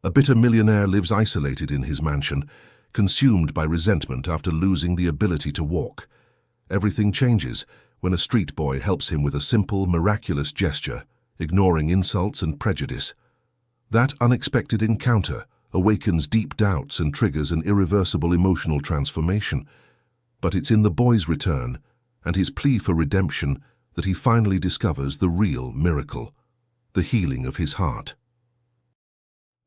A bitter millionaire lives isolated in his mansion, consumed by resentment after losing the ability to walk. Everything changes when a street boy helps him with a simple, miraculous gesture, ignoring insults and prejudice. That unexpected encounter awakens deep doubts and triggers an irreversible emotional transformation. But it's in the boy's return and his plea for redemption that he finally discovers the real miracle, the healing of his heart.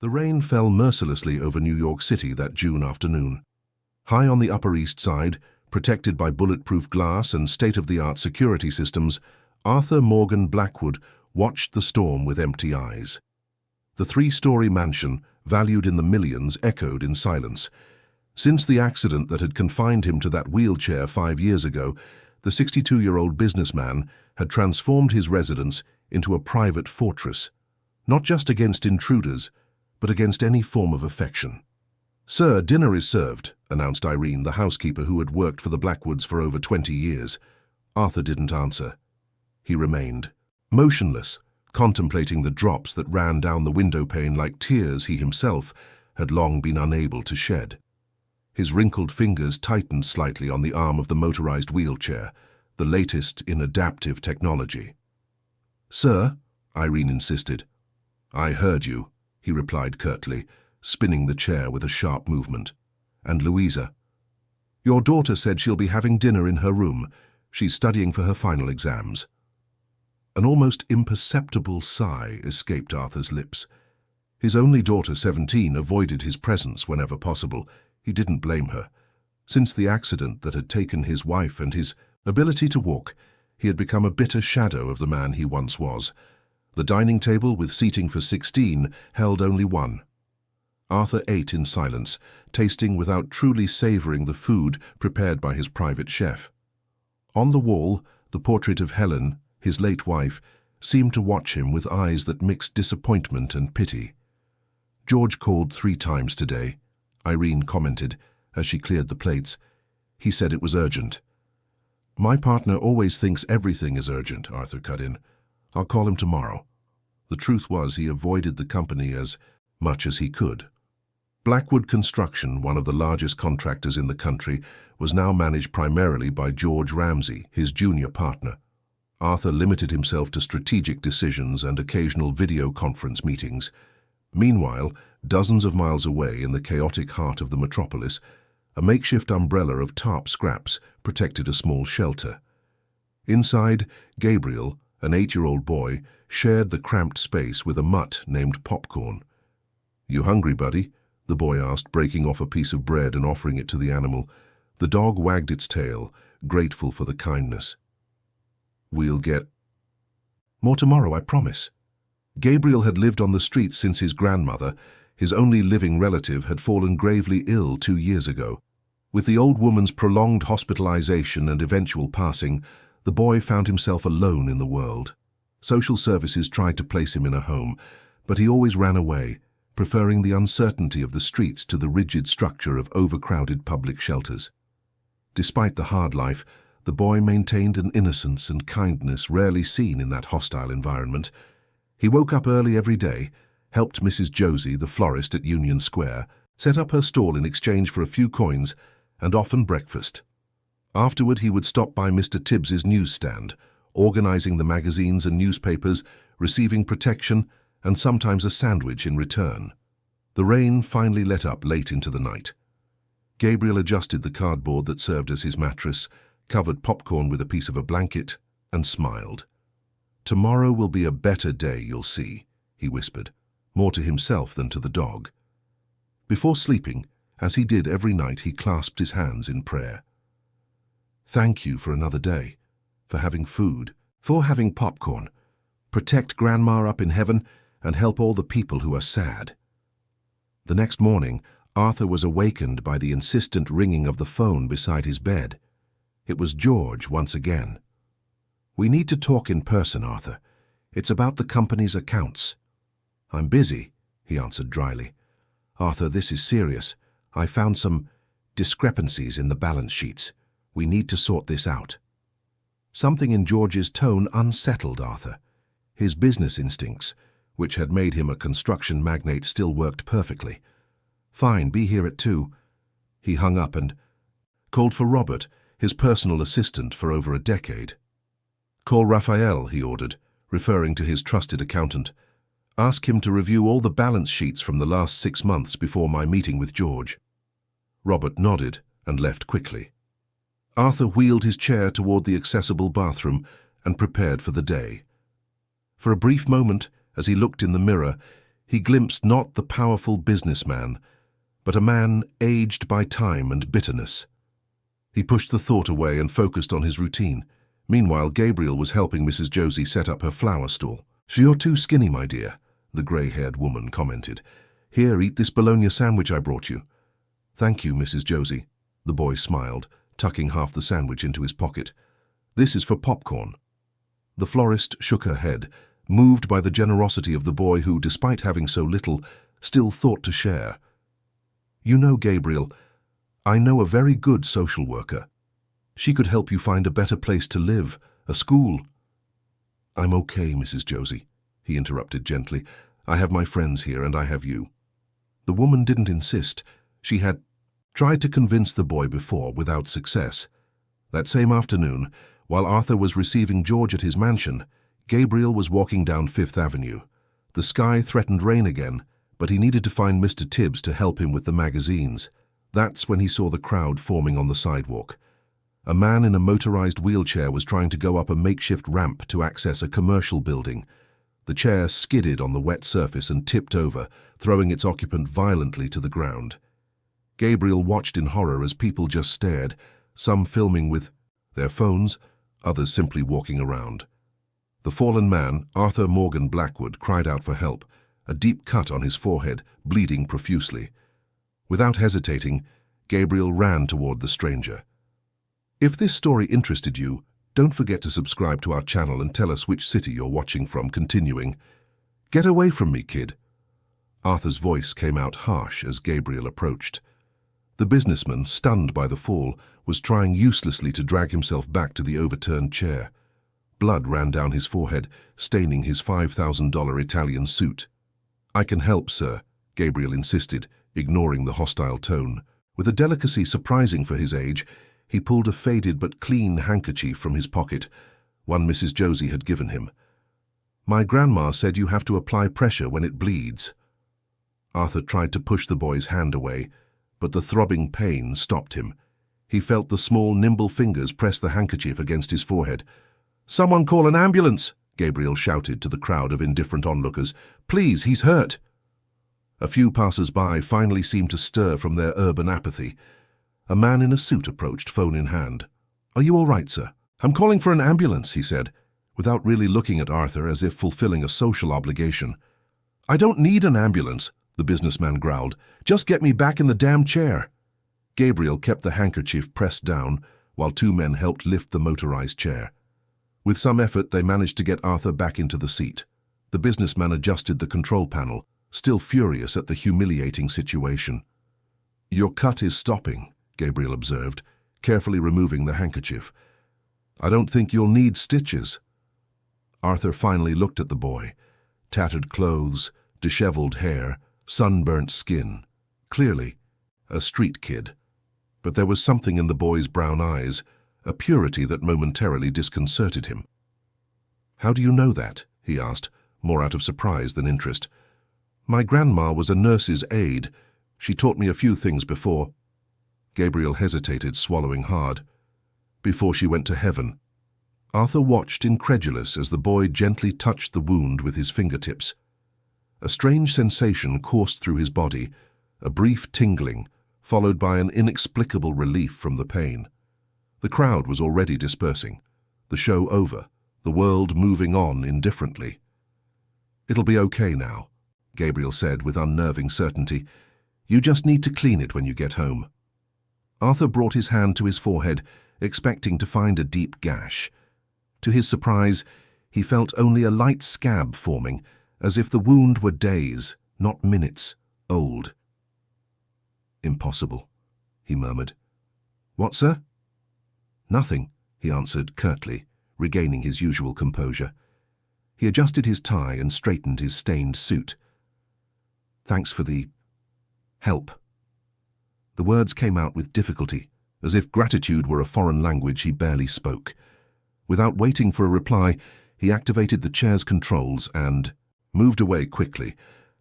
The rain fell mercilessly over New York City that June afternoon. High on the Upper East Side, protected by bulletproof glass and state-of-the-art security systems, Arthur Morgan Blackwood watched the storm with empty eyes. The three-story mansion, valued in the millions, echoed in silence. Since the accident that had confined him to that wheelchair 5 years ago, the 62-year-old businessman had transformed his residence into a private fortress, not just against intruders, but against any form of affection. "Sir, dinner is served," announced Irene, the housekeeper who had worked for the Blackwoods for over 20 years. Arthur didn't answer. He remained, motionless, contemplating the drops that ran down the window pane like tears he himself had long been unable to shed. His wrinkled fingers tightened slightly on the arm of the motorized wheelchair, the latest in adaptive technology. "Sir," Irene insisted. "I heard you," he replied curtly, spinning the chair with a sharp movement. "And Louisa?" "Your daughter said she'll be having dinner in her room. She's studying for her final exams." An almost imperceptible sigh escaped Arthur's lips. His only daughter, 17, avoided his presence whenever possible. He didn't blame her. Since the accident that had taken his wife and his ability to walk, he had become a bitter shadow of the man he once was. The dining table, with seating for 16, held only one. Arthur ate in silence, tasting without truly savoring the food prepared by his private chef. On the wall, the portrait of Helen, his late wife, seemed to watch him with eyes that mixed disappointment and pity. "George called 3 times today," Irene commented as she cleared the plates. "He said it was urgent." "My partner always thinks everything is urgent," Arthur cut in. "I'll call him tomorrow." The truth was he avoided the company as much as he could. Blackwood Construction, one of the largest contractors in the country, was now managed primarily by George Ramsey, his junior partner. Arthur limited himself to strategic decisions and occasional video conference meetings. Meanwhile, dozens of miles away in the chaotic heart of the metropolis, a makeshift umbrella of tarp scraps protected a small shelter. Inside, Gabriel, an 8-year-old boy, shared the cramped space with a mutt named Popcorn. "You hungry, buddy?" the boy asked, breaking off a piece of bread and offering it to the animal. The dog wagged its tail, grateful for the kindness. "We'll get more tomorrow, I promise." Gabriel had lived on the streets since his grandmother, his only living relative, had fallen gravely ill 2 years ago. With the old woman's prolonged hospitalization and eventual passing, the boy found himself alone in the world. Social services tried to place him in a home, but he always ran away, preferring the uncertainty of the streets to the rigid structure of overcrowded public shelters. Despite the hard life, the boy maintained an innocence and kindness rarely seen in that hostile environment. He woke up early every day, helped Mrs. Josie, the florist at Union Square, set up her stall in exchange for a few coins, and often breakfast. Afterward, he would stop by Mr. Tibbs's newsstand, organizing the magazines and newspapers, receiving protection, and sometimes a sandwich in return. The rain finally let up late into the night. Gabriel adjusted the cardboard that served as his mattress, covered Popcorn with a piece of a blanket, and smiled. "Tomorrow will be a better day, you'll see," he whispered, more to himself than to the dog. Before sleeping, as he did every night, he clasped his hands in prayer. "Thank you for another day, for having food, for having popcorn. Protect Grandma up in heaven and help all the people who are sad." The next morning, Arthur was awakened by the insistent ringing of the phone beside his bed. It was George once again. "We need to talk in person, Arthur. It's about the company's accounts." "I'm busy," he answered dryly. "Arthur, this is serious. I found some discrepancies in the balance sheets. We need to sort this out." Something in George's tone unsettled Arthur. His business instincts, which had made him a construction magnate, still worked perfectly. "Fine, be here at 2. He hung up and called for Robert, his personal assistant for over a decade. "Call Raphael," he ordered, referring to his trusted accountant. "Ask him to review all the balance sheets from the last 6 months before my meeting with George." Robert nodded and left quickly. Arthur wheeled his chair toward the accessible bathroom and prepared for the day. For a brief moment, as he looked in the mirror, he glimpsed not the powerful businessman, but a man aged by time and bitterness. He pushed the thought away and focused on his routine. Meanwhile, Gabriel was helping Mrs. Josie set up her flower stall. "You're too skinny, my dear," the grey-haired woman commented. "Here, eat this bologna sandwich I brought you." "Thank you, Mrs. Josie," the boy smiled, tucking half the sandwich into his pocket. "This is for popcorn." The florist shook her head, moved by the generosity of the boy who, despite having so little, still thought to share. "You know, Gabriel, I know a very good social worker. She could help you find a better place to live, a school." "I'm okay, Mrs. Josie," he interrupted gently. "I have my friends here and I have you." The woman didn't insist. She had tried to convince the boy before, without success. That same afternoon, while Arthur was receiving George at his mansion, Gabriel was walking down Fifth Avenue. The sky threatened rain again, but he needed to find Mr. Tibbs to help him with the magazines. That's when he saw the crowd forming on the sidewalk. A man in a motorized wheelchair was trying to go up a makeshift ramp to access a commercial building. The chair skidded on the wet surface and tipped over, throwing its occupant violently to the ground. Gabriel watched in horror as people just stared, some filming with their phones, others simply walking around. The fallen man, Arthur Morgan Blackwood, cried out for help, a deep cut on his forehead, bleeding profusely. Without hesitating, Gabriel ran toward the stranger. If this story interested you, don't forget to subscribe to our channel and tell us which city you're watching from. Continuing. "Get away from me, kid." Arthur's voice came out harsh as Gabriel approached. The businessman, stunned by the fall, was trying uselessly to drag himself back to the overturned chair. Blood ran down his forehead, staining his $5,000 Italian suit. "I can help, sir," Gabriel insisted, ignoring the hostile tone. With a delicacy surprising for his age, he pulled a faded but clean handkerchief from his pocket, one Mrs. Josie had given him. "My grandma said you have to apply pressure when it bleeds." Arthur tried to push the boy's hand away, but the throbbing pain stopped him. He felt the small, nimble fingers press the handkerchief against his forehead. "Someone call an ambulance!" Gabriel shouted to the crowd of indifferent onlookers. "Please, he's hurt!" A few passers-by finally seemed to stir from their urban apathy. A man in a suit approached, phone in hand. "Are you all right, sir?" "I'm calling for an ambulance," he said, without really looking at Arthur, as if fulfilling a social obligation. "I don't need an ambulance," the businessman growled. "Just get me back in the damn chair." Gabriel kept the handkerchief pressed down, while 2 men helped lift the motorized chair. With some effort, they managed to get Arthur back into the seat. The businessman adjusted the control panel, still furious at the humiliating situation. "Your cut is stopping," Gabriel observed, carefully removing the handkerchief. "I don't think you'll need stitches." Arthur finally looked at the boy. Tattered clothes, disheveled hair, sunburnt skin. Clearly, a street kid. But there was something in the boy's brown eyes, a purity that momentarily disconcerted him. "How do you know that?" he asked, more out of surprise than interest. "My grandma was a nurse's aide. She taught me a few things before—" Gabriel hesitated, swallowing hard. "Before she went to heaven." Arthur watched incredulous as the boy gently touched the wound with his fingertips. A strange sensation coursed through his body, a brief tingling, followed by an inexplicable relief from the pain. The crowd was already dispersing, the show over, the world moving on indifferently. "It'll be okay now," Gabriel said with unnerving certainty. "You just need to clean it when you get home." Arthur brought his hand to his forehead, expecting to find a deep gash. To his surprise, he felt only a light scab forming, as if the wound were days, not minutes, old. "Impossible," he murmured. "What, sir?" "Nothing," he answered curtly, regaining his usual composure. He adjusted his tie and straightened his stained suit. "Thanks for the help." The words came out with difficulty, as if gratitude were a foreign language he barely spoke. Without waiting for a reply, he activated the chair's controls and moved away quickly,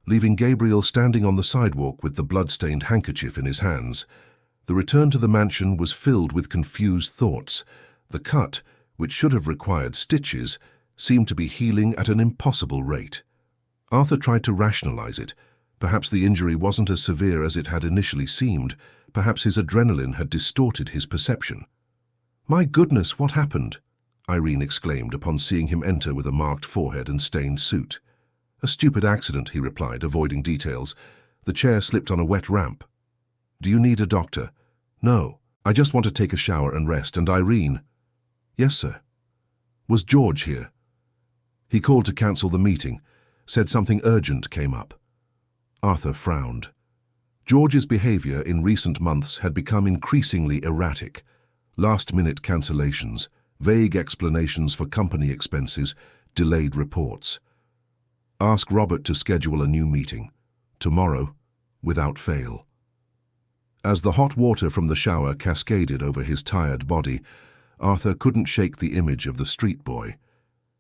leaving Gabriel standing on the sidewalk with the blood-stained handkerchief in his hands. The return to the mansion was filled with confused thoughts. The cut, which should have required stitches, seemed to be healing at an impossible rate. Arthur tried to rationalize it. Perhaps the injury wasn't as severe as it had initially seemed. Perhaps his adrenaline had distorted his perception. "My goodness, what happened?" Irene exclaimed upon seeing him enter with a marked forehead and stained suit. "A stupid accident," he replied, avoiding details. "The chair slipped on a wet ramp." "Do you need a doctor?" "No, I just want to take a shower and rest. And Irene?" "Yes, sir." "Was George here?" "He called to cancel the meeting, said something urgent came up." Arthur frowned. George's behavior in recent months had become increasingly erratic. Last-minute cancellations, vague explanations for company expenses, delayed reports. "Ask Robert to schedule a new meeting. Tomorrow, without fail." As the hot water from the shower cascaded over his tired body, Arthur couldn't shake the image of the street boy.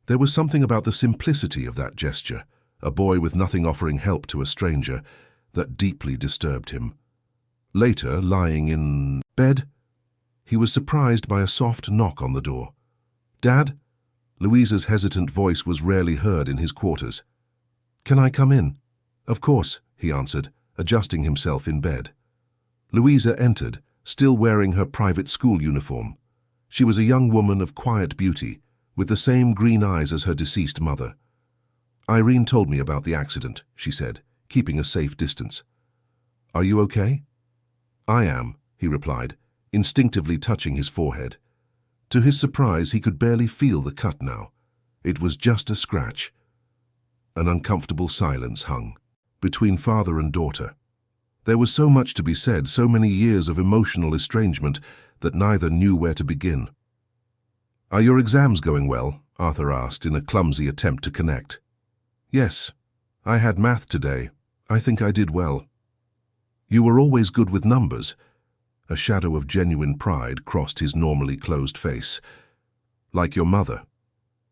There was something about the simplicity of that gesture, a boy with nothing offering help to a stranger, that deeply disturbed him. Later, lying in bed, he was surprised by a soft knock on the door. "Dad?" Louisa's hesitant voice was rarely heard in his quarters. "Can I come in?" "Of course," he answered, adjusting himself in bed. Louisa entered, still wearing her private school uniform. She was a young woman of quiet beauty, with the same green eyes as her deceased mother. "Irene told me about the accident," she said, keeping a safe distance. "Are you okay?" "I am," he replied, instinctively touching his forehead. To his surprise, he could barely feel the cut now. It was just a scratch. An uncomfortable silence hung between father and daughter. There was so much to be said, so many years of emotional estrangement, that neither knew where to begin. "Are your exams going well?" Arthur asked in a clumsy attempt to connect. "Yes. I had math today. I think I did well." "You were always good with numbers." A shadow of genuine pride crossed his normally closed face. "Like your mother."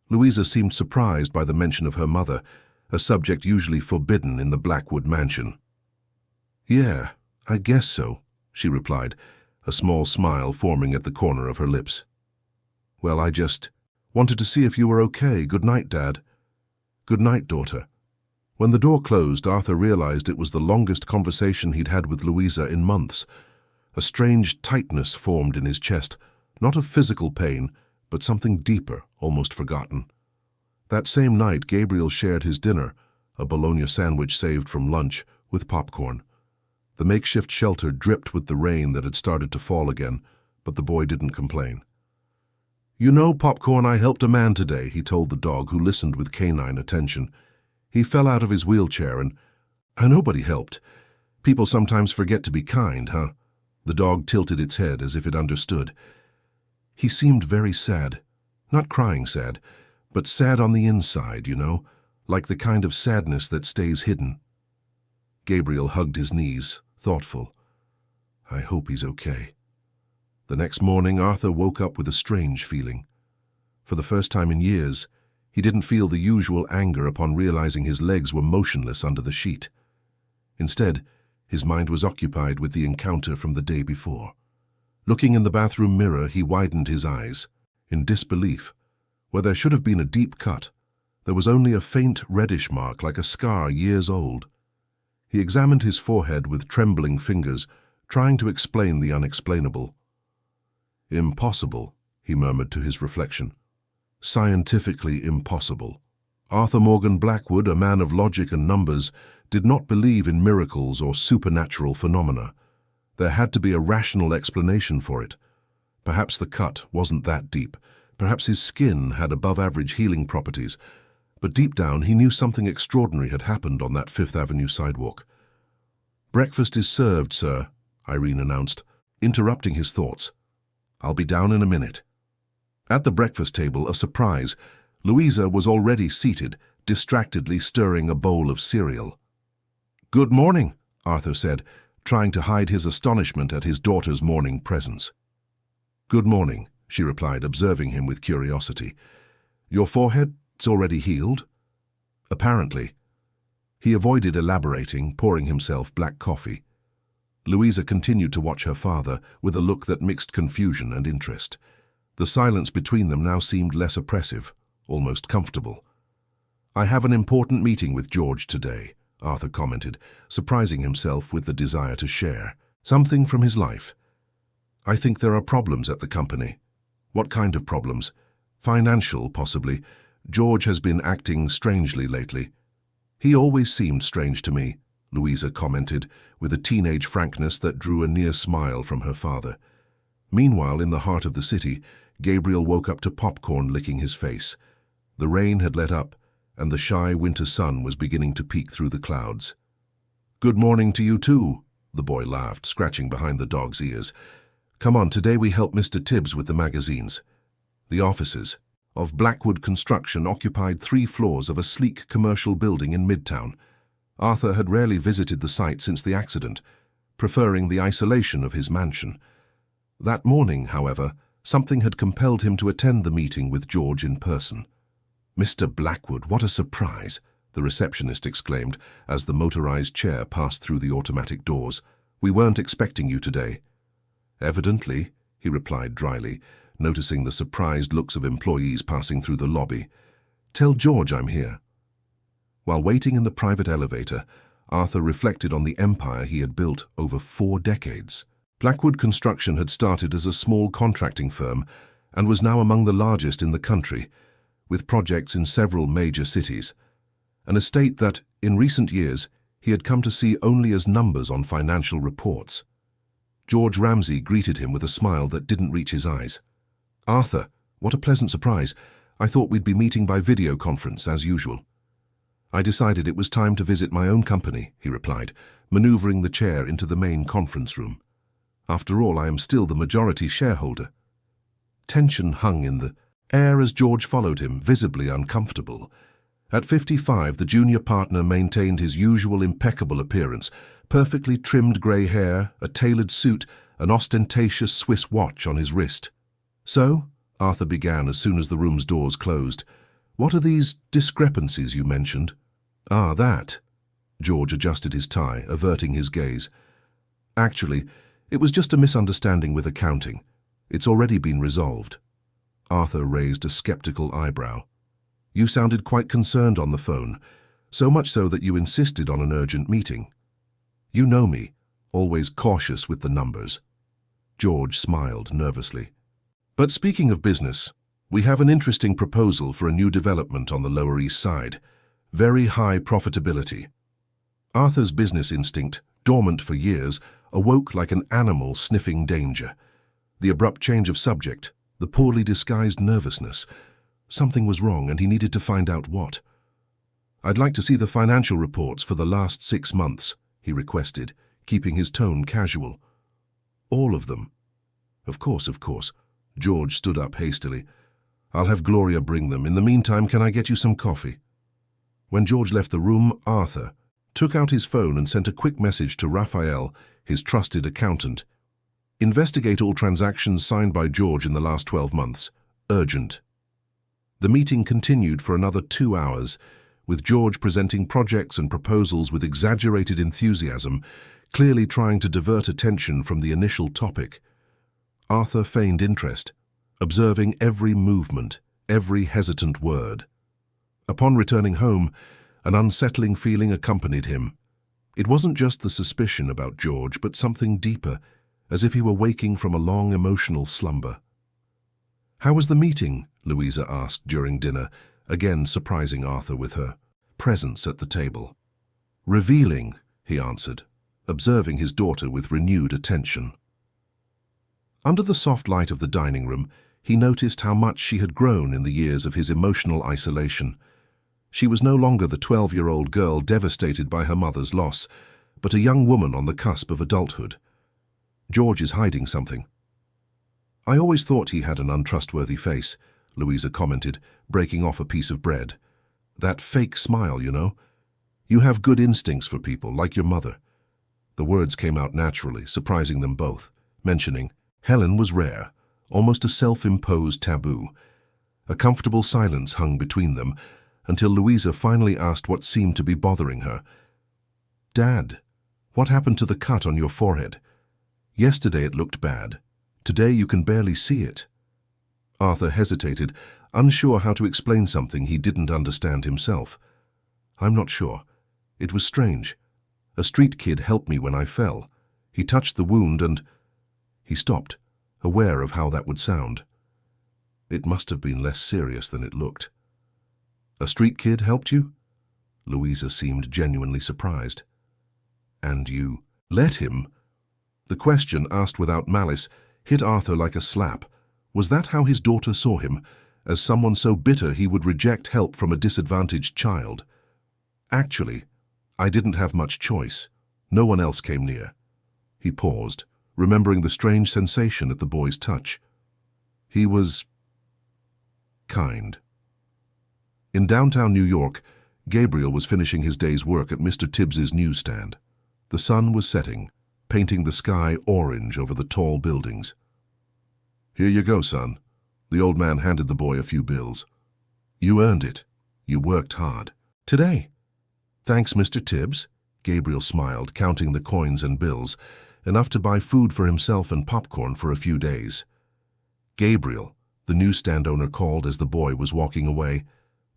Louisa seemed surprised by the mention of her mother, a subject usually forbidden in the Blackwood mansion. "Yeah, I guess so," she replied, a small smile forming at the corner of her lips. "Well, I just wanted to see if you were okay. Good night, Dad." "Good night, daughter." When the door closed, Arthur realized it was the longest conversation he'd had with Louisa in months. A strange tightness formed in his chest, not of physical pain, but something deeper, almost forgotten. That same night, Gabriel shared his dinner, a bologna sandwich saved from lunch, with popcorn. The makeshift shelter dripped with the rain that had started to fall again, but the boy didn't complain. "You know, Popcorn, I helped a man today," he told the dog, who listened with canine attention. "He fell out of his wheelchair and nobody helped. People sometimes forget to be kind, huh?" The dog tilted its head as if it understood. "He seemed very sad. Not crying sad, but sad on the inside, you know, like the kind of sadness that stays hidden." Gabriel hugged his knees, thoughtful. "I hope he's okay." The next morning, Arthur woke up with a strange feeling. For the first time in years, he didn't feel the usual anger upon realizing his legs were motionless under the sheet. Instead, his mind was occupied with the encounter from the day before. Looking in the bathroom mirror, he widened his eyes. In disbelief, where there should have been a deep cut, there was only a faint reddish mark like a scar years old. He examined his forehead with trembling fingers, trying to explain the unexplainable. "Impossible," he murmured to his reflection. "Scientifically impossible." Arthur Morgan Blackwood, a man of logic and numbers, did not believe in miracles or supernatural phenomena. There had to be a rational explanation for it. Perhaps the cut wasn't that deep. Perhaps his skin had above-average healing properties. But deep down, he knew something extraordinary had happened on that Fifth Avenue sidewalk. "Breakfast is served, sir," Irene announced, interrupting his thoughts. "I'll be down in a minute." At the breakfast table, a surprise. Louisa was already seated, distractedly stirring a bowl of cereal. "Good morning," Arthur said, trying to hide his astonishment at his daughter's morning presence. "Good morning," she replied, observing him with curiosity. "Your forehead's already healed?" "Apparently." He avoided elaborating, pouring himself black coffee. Louisa continued to watch her father with a look that mixed confusion and interest. The silence between them now seemed less oppressive, almost comfortable. "I have an important meeting with George today," Arthur commented, surprising himself with the desire to share something from his life. "I think there are problems at the company." "What kind of problems?" "Financial, possibly. George has been acting strangely lately." "He always seemed strange to me," Louisa commented, with a teenage frankness that drew a near smile from her father. Meanwhile, in the heart of the city, Gabriel woke up to popcorn licking his face. The rain had let up, and the shy winter sun was beginning to peek through the clouds. "Good morning to you too," the boy laughed, scratching behind the dog's ears. "Come on, today we help Mr. Tibbs with the magazines." The offices of Blackwood Construction occupied 3 floors of a sleek commercial building in Midtown. Arthur had rarely visited the site since the accident, preferring the isolation of his mansion. That morning, however, something had compelled him to attend the meeting with George in person. "Mr. Blackwood, what a surprise!" the receptionist exclaimed as the motorized chair passed through the automatic doors. "We weren't expecting you today." "Evidently," he replied dryly, noticing the surprised looks of employees passing through the lobby. "Tell George I'm here." While waiting in the private elevator, Arthur reflected on the empire he had built over 4 decades. Blackwood Construction had started as a small contracting firm and was now among the largest in the country, with projects in several major cities. An estate that, in recent years, he had come to see only as numbers on financial reports. George Ramsay greeted him with a smile that didn't reach his eyes. "Arthur, what a pleasant surprise. I thought we'd be meeting by video conference, as usual." "I decided it was time to visit my own company," he replied, maneuvering the chair into the main conference room. "After all, I am still the majority shareholder." Tension hung in the air as George followed him, visibly uncomfortable. At 55, the junior partner maintained his usual impeccable appearance, perfectly trimmed grey hair, a tailored suit, an ostentatious Swiss watch on his wrist. "So," Arthur began as soon as the room's doors closed, "what are these discrepancies you mentioned?" "Ah, that." George adjusted his tie, averting his gaze. "Actually, it was just a misunderstanding with accounting. It's already been resolved." Arthur raised a skeptical eyebrow. "You sounded quite concerned on the phone, so much so that you insisted on an urgent meeting. You know me, always cautious with the numbers." George smiled nervously. "But speaking of business, we have an interesting proposal for a new development on the Lower East Side. Very high profitability." Arthur's business instinct, dormant for years, awoke like an animal sniffing danger. The abrupt change of subject, the poorly disguised nervousness. Something was wrong and he needed to find out what. "I'd like to see the financial reports for the last 6 months, he requested, keeping his tone casual. "All of them?" Of course. George stood up hastily. "I'll have Gloria bring them. In the meantime, can I get you some coffee?" When George left the room, Arthur took out his phone and sent a quick message to Raphael, his trusted accountant. "Investigate all transactions signed by George in the last 12 months. Urgent." The meeting continued for another 2 hours, with George presenting projects and proposals with exaggerated enthusiasm, clearly trying to divert attention from the initial topic. Arthur feigned interest, observing every movement, every hesitant word. Upon returning home, an unsettling feeling accompanied him. It wasn't just the suspicion about George, but something deeper, as if he were waking from a long emotional slumber. "How was the meeting?" Louisa asked during dinner, again surprising Arthur with her presence at the table. "Revealing," he answered, observing his daughter with renewed attention. Under the soft light of the dining room, he noticed how much she had grown in the years of his emotional isolation. She was no longer the 12-year-old girl devastated by her mother's loss, but a young woman on the cusp of adulthood. "George is hiding something." "I always thought he had an untrustworthy face," Louisa commented, breaking off a piece of bread. That fake smile, you know. You have good instincts for people, like your mother. The words came out naturally, surprising them both. Mentioning Helen was rare, almost a self-imposed taboo. A comfortable silence hung between them, until Louisa finally asked what seemed to be bothering her. Dad, what happened to the cut on your forehead? Yesterday it looked bad. Today you can barely see it. Arthur hesitated, unsure how to explain something he didn't understand himself. I'm not sure. It was strange. A street kid helped me when I fell. He touched the wound and... He stopped, aware of how that would sound. It must have been less serious than it looked. A street kid helped you? Louisa seemed genuinely surprised. And you let him? The question, asked without malice, hit Arthur like a slap. Was that how his daughter saw him, as someone so bitter he would reject help from a disadvantaged child? Actually, I didn't have much choice. No one else came near. He paused, remembering the strange sensation at the boy's touch. He was... kind. In downtown New York, Gabriel was finishing his day's work at Mr. Tibbs's newsstand. The sun was setting, painting the sky orange over the tall buildings. Here you go, son. The old man handed the boy a few bills. You earned it. You worked hard. Today. Thanks, Mr. Tibbs. Gabriel smiled, counting the coins and bills, enough to buy food for himself and popcorn for a few days. Gabriel, the newsstand owner called as the boy was walking away.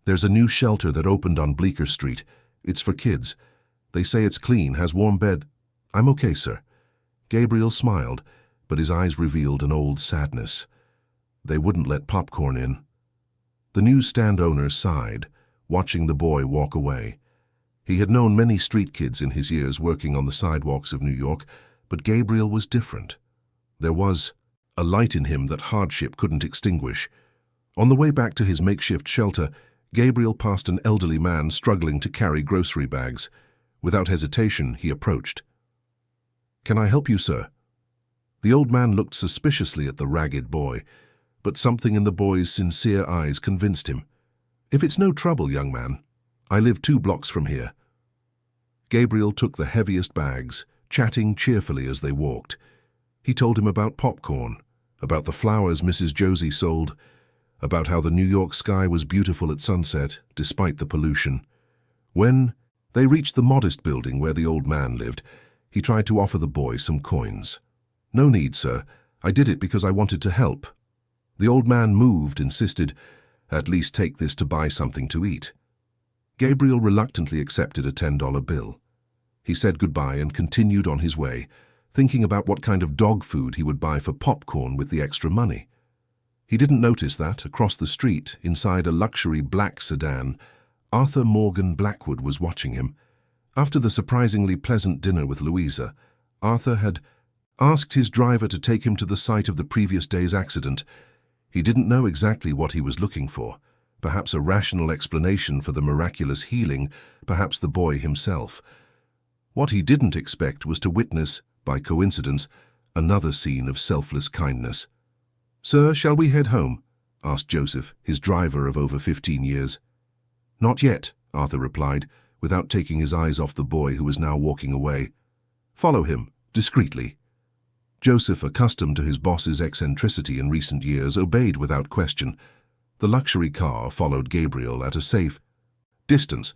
There's a new shelter that opened on Bleecker Street. It's for kids. They say it's clean, has warm bed. I'm okay, sir. Gabriel smiled, but his eyes revealed an old sadness. They wouldn't let popcorn in. The newsstand owner sighed, watching the boy walk away. He had known many street kids in his years working on the sidewalks of New York, but Gabriel was different. There was a light in him that hardship couldn't extinguish. On the way back to his makeshift shelter, Gabriel passed an elderly man struggling to carry grocery bags. Without hesitation, he approached. "Can I help you, sir?" The old man looked suspiciously at the ragged boy, but something in the boy's sincere eyes convinced him. "If it's no trouble, young man, I live 2 blocks from here." Gabriel took the heaviest bags, chatting cheerfully as they walked. He told him about popcorn, about the flowers Mrs. Josie sold, about how the New York sky was beautiful at sunset, despite the pollution. When they reached the modest building where the old man lived, he tried to offer the boy some coins. "No need, sir. I did it because I wanted to help." The old man moved, insisted, "At least take this to buy something to eat." Gabriel reluctantly accepted a $10 bill. He said goodbye and continued on his way, thinking about what kind of dog food he would buy for popcorn with the extra money. He didn't notice that, across the street, inside a luxury black sedan, Arthur Morgan Blackwood was watching him. After the surprisingly pleasant dinner with Louisa, Arthur had asked his driver to take him to the site of the previous day's accident. He didn't know exactly what he was looking for. Perhaps a rational explanation for the miraculous healing, perhaps the boy himself. What he didn't expect was to witness, by coincidence, another scene of selfless kindness. "Sir, shall we head home?" asked Joseph, his driver of over 15 years. "Not yet," Arthur replied, without taking his eyes off the boy who was now walking away. "Follow him, discreetly." Joseph, accustomed to his boss's eccentricity in recent years, obeyed without question. The luxury car followed Gabriel at a safe distance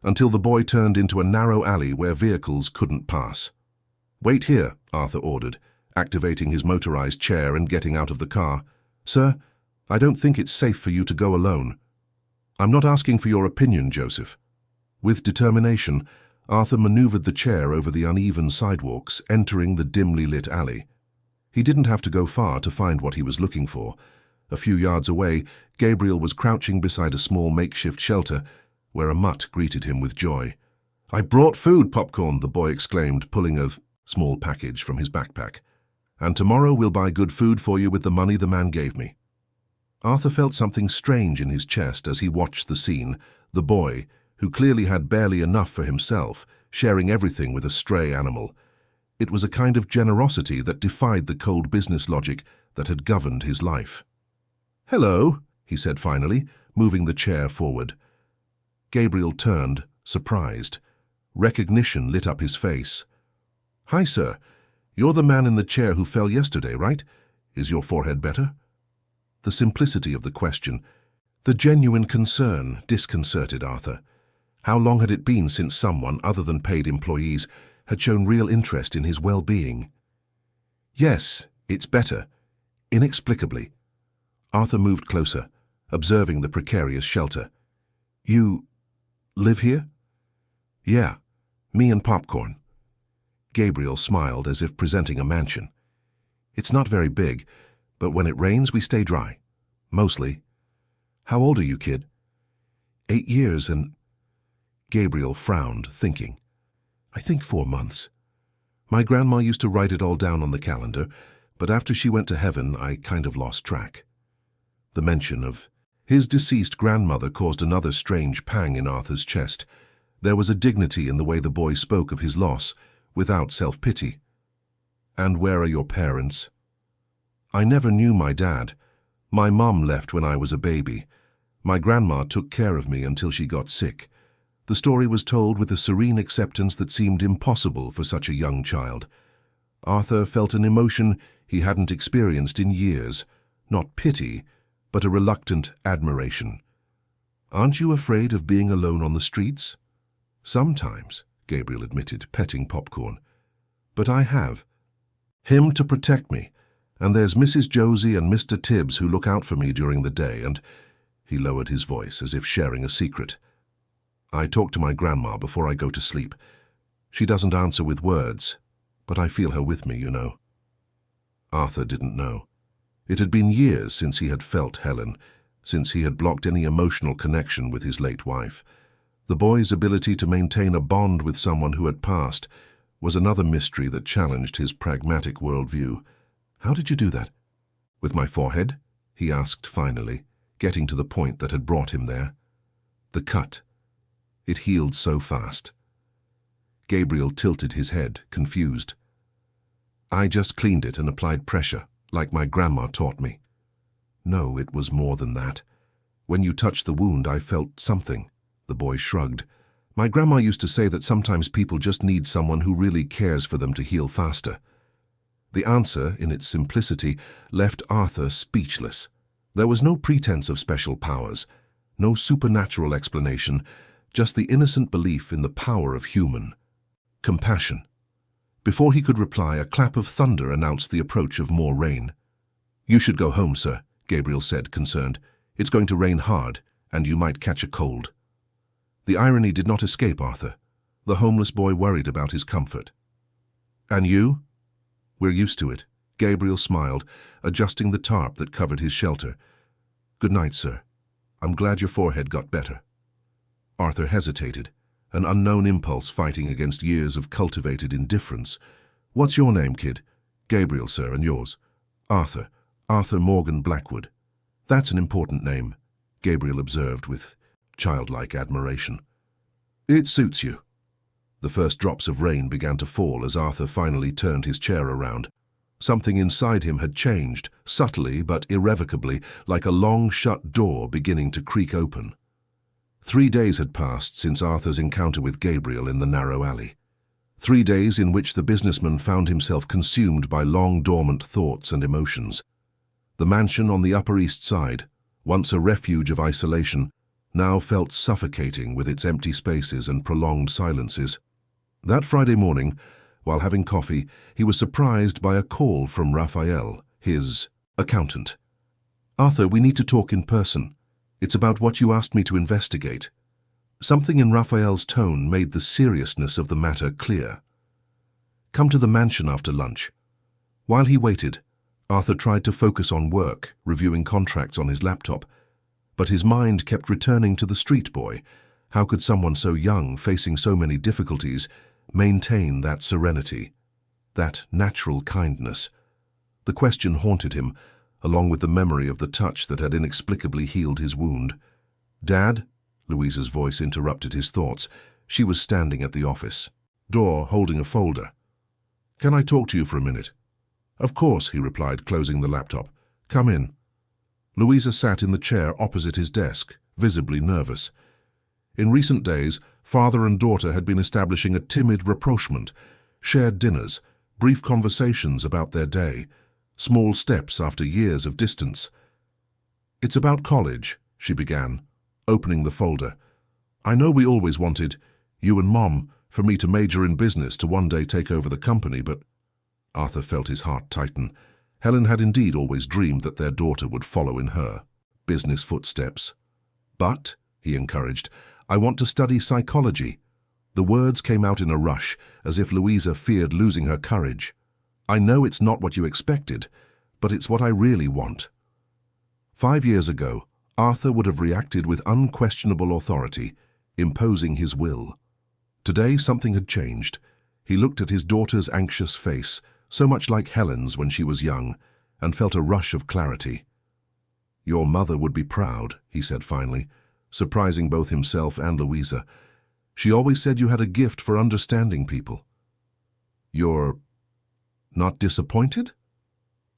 until the boy turned into a narrow alley where vehicles couldn't pass. "Wait here," Arthur ordered, activating his motorized chair and getting out of the car. "Sir, I don't think it's safe for you to go alone." "I'm not asking for your opinion, Joseph." With determination, Arthur maneuvered the chair over the uneven sidewalks, entering the dimly lit alley. He didn't have to go far to find what he was looking for. A few yards away, Gabriel was crouching beside a small makeshift shelter, where a mutt greeted him with joy. "I brought food, Popcorn," the boy exclaimed, pulling a small package from his backpack. "And tomorrow we'll buy good food for you with the money the man gave me." Arthur felt something strange in his chest as he watched the scene. The boy, who clearly had barely enough for himself, sharing everything with a stray animal. It was a kind of generosity that defied the cold business logic that had governed his life. "Hello," he said finally, moving the chair forward. Gabriel turned, surprised. Recognition lit up his face. "Hi, sir. You're the man in the chair who fell yesterday, right? Is your forehead better?" The simplicity of the question, the genuine concern, disconcerted Arthur. How long had it been since someone, other than paid employees, had shown real interest in his well-being? "Yes, it's better." Inexplicably. Arthur moved closer, observing the precarious shelter. "You live here?" "Yeah, me and Popcorn." Gabriel smiled as if presenting a mansion. "It's not very big, but when it rains we stay dry. Mostly." "How old are you, kid?" 8 years and—" Gabriel frowned, thinking. "I think 4 months. My grandma used to write it all down on the calendar, but after she went to heaven I kind of lost track." The mention of his deceased grandmother caused another strange pang in Arthur's chest. There was a dignity in the way the boy spoke of his loss, without self-pity. "And where are your parents?" "I never knew my dad. My mom left when I was a baby. My grandma took care of me until she got sick." The story was told with a serene acceptance that seemed impossible for such a young child. Arthur felt an emotion he hadn't experienced in years, not pity, but a reluctant admiration. "Aren't you afraid of being alone on the streets?" "Sometimes," Gabriel admitted, petting Popcorn. "But I have him to protect me, and there's Mrs. Josie and Mr. Tibbs who look out for me during the day, and—" He lowered his voice as if sharing a secret. "I talk to my grandma before I go to sleep. She doesn't answer with words, but I feel her with me, you know." Arthur didn't know. It had been years since he had felt Helen, since he had blocked any emotional connection with his late wife. The boy's ability to maintain a bond with someone who had passed was another mystery that challenged his pragmatic worldview. "How did you do that?" "With my forehead?" he asked finally, getting to the point that had brought him there. "The cut. It healed so fast." Gabriel tilted his head, confused. "I just cleaned it and applied pressure, like my grandma taught me." "No, it was more than that. When you touched the wound, I felt something." The boy shrugged. "My grandma used to say that sometimes people just need someone who really cares for them to heal faster." The answer, in its simplicity, left Arthur speechless. There was no pretense of special powers, no supernatural explanation, just the innocent belief in the power of human compassion. Before he could reply, a clap of thunder announced the approach of more rain. "You should go home, sir," Gabriel said, concerned. "It's going to rain hard, and you might catch a cold." The irony did not escape Arthur. The homeless boy worried about his comfort. "And you?" "We're used to it." Gabriel smiled, adjusting the tarp that covered his shelter. "Good night, sir. I'm glad your forehead got better." Arthur hesitated, an unknown impulse fighting against years of cultivated indifference. "What's your name, kid?" "Gabriel, sir, and yours?" "Arthur. Arthur Morgan Blackwood." "That's an important name," Gabriel observed with childlike admiration. "It suits you." The first drops of rain began to fall as Arthur finally turned his chair around. Something inside him had changed, subtly but irrevocably, like a long-shut door beginning to creak open. 3 days had passed since Arthur's encounter with Gabriel in the narrow alley. 3 days in which the businessman found himself consumed by long-dormant thoughts and emotions. The mansion on the Upper East Side, once a refuge of isolation, now felt suffocating with its empty spaces and prolonged silences. That Friday morning, while having coffee, he was surprised by a call from Raphael, his accountant. "Arthur, we need to talk in person. It's about what you asked me to investigate." Something in Raphael's tone made the seriousness of the matter clear. "Come to the mansion after lunch." While he waited, Arthur tried to focus on work, reviewing contracts on his laptop. But his mind kept returning to the street boy. How could someone so young, facing so many difficulties, maintain that serenity, that natural kindness? The question haunted him, along with the memory of the touch that had inexplicably healed his wound. "Dad?" Louisa's voice interrupted his thoughts. She was standing at the office door, holding a folder. "Can I talk to you for a minute?" "Of course," he replied, closing the laptop. "Come in." Louisa sat in the chair opposite his desk, visibly nervous. In recent days, father and daughter had been establishing a timid rapprochement, shared dinners, brief conversations about their day, small steps after years of distance. "It's about college," she began, opening the folder. "I know we always wanted, you and Mom, for me to major in business to one day take over the company, but—" Arthur felt his heart tighten. Helen had indeed always dreamed that their daughter would follow in her business footsteps. "But," he encouraged, "I want to study psychology." The words came out in a rush, as if Louisa feared losing her courage. "I know it's not what you expected, but it's what I really want." 5 years ago, Arthur would have reacted with unquestionable authority, imposing his will. Today something had changed. He looked at his daughter's anxious face, so much like Helen's when she was young, and felt a rush of clarity. "Your mother would be proud," he said finally, surprising both himself and Louisa. "She always said you had a gift for understanding people." "You're not disappointed?"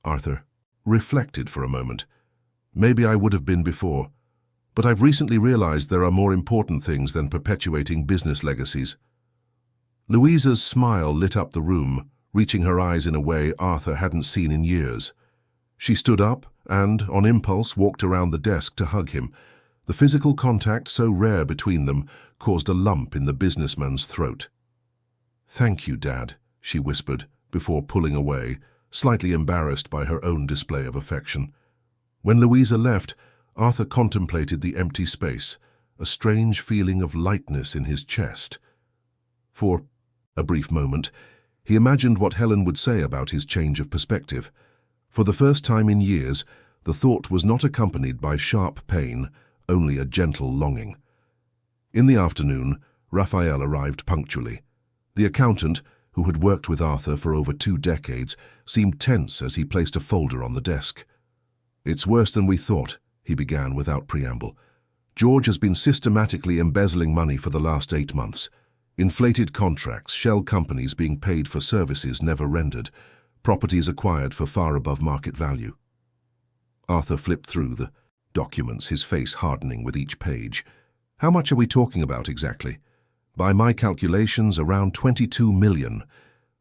Arthur reflected for a moment. "Maybe I would have been before, but I've recently realized there are more important things than perpetuating business legacies." Louisa's smile lit up the room, reaching her eyes in a way Arthur hadn't seen in years. She stood up and, on impulse, walked around the desk to hug him. The physical contact, so rare between them, caused a lump in the businessman's throat. "Thank you, Dad," she whispered, before pulling away, slightly embarrassed by her own display of affection. When Louisa left, Arthur contemplated the empty space, a strange feeling of lightness in his chest. For a brief moment, he imagined what Helen would say about his change of perspective. For the first time in years, the thought was not accompanied by sharp pain, only a gentle longing. In the afternoon, Raphael arrived punctually. The accountant, who had worked with Arthur for over 2 decades, seemed tense as he placed a folder on the desk. "It's worse than we thought," he began without preamble. "George has been systematically embezzling money for the last 8 months. Inflated contracts, shell companies being paid for services never rendered, properties acquired for far above market value." Arthur flipped through the documents, his face hardening with each page. "How much are we talking about exactly?" "By my calculations, around 22 million.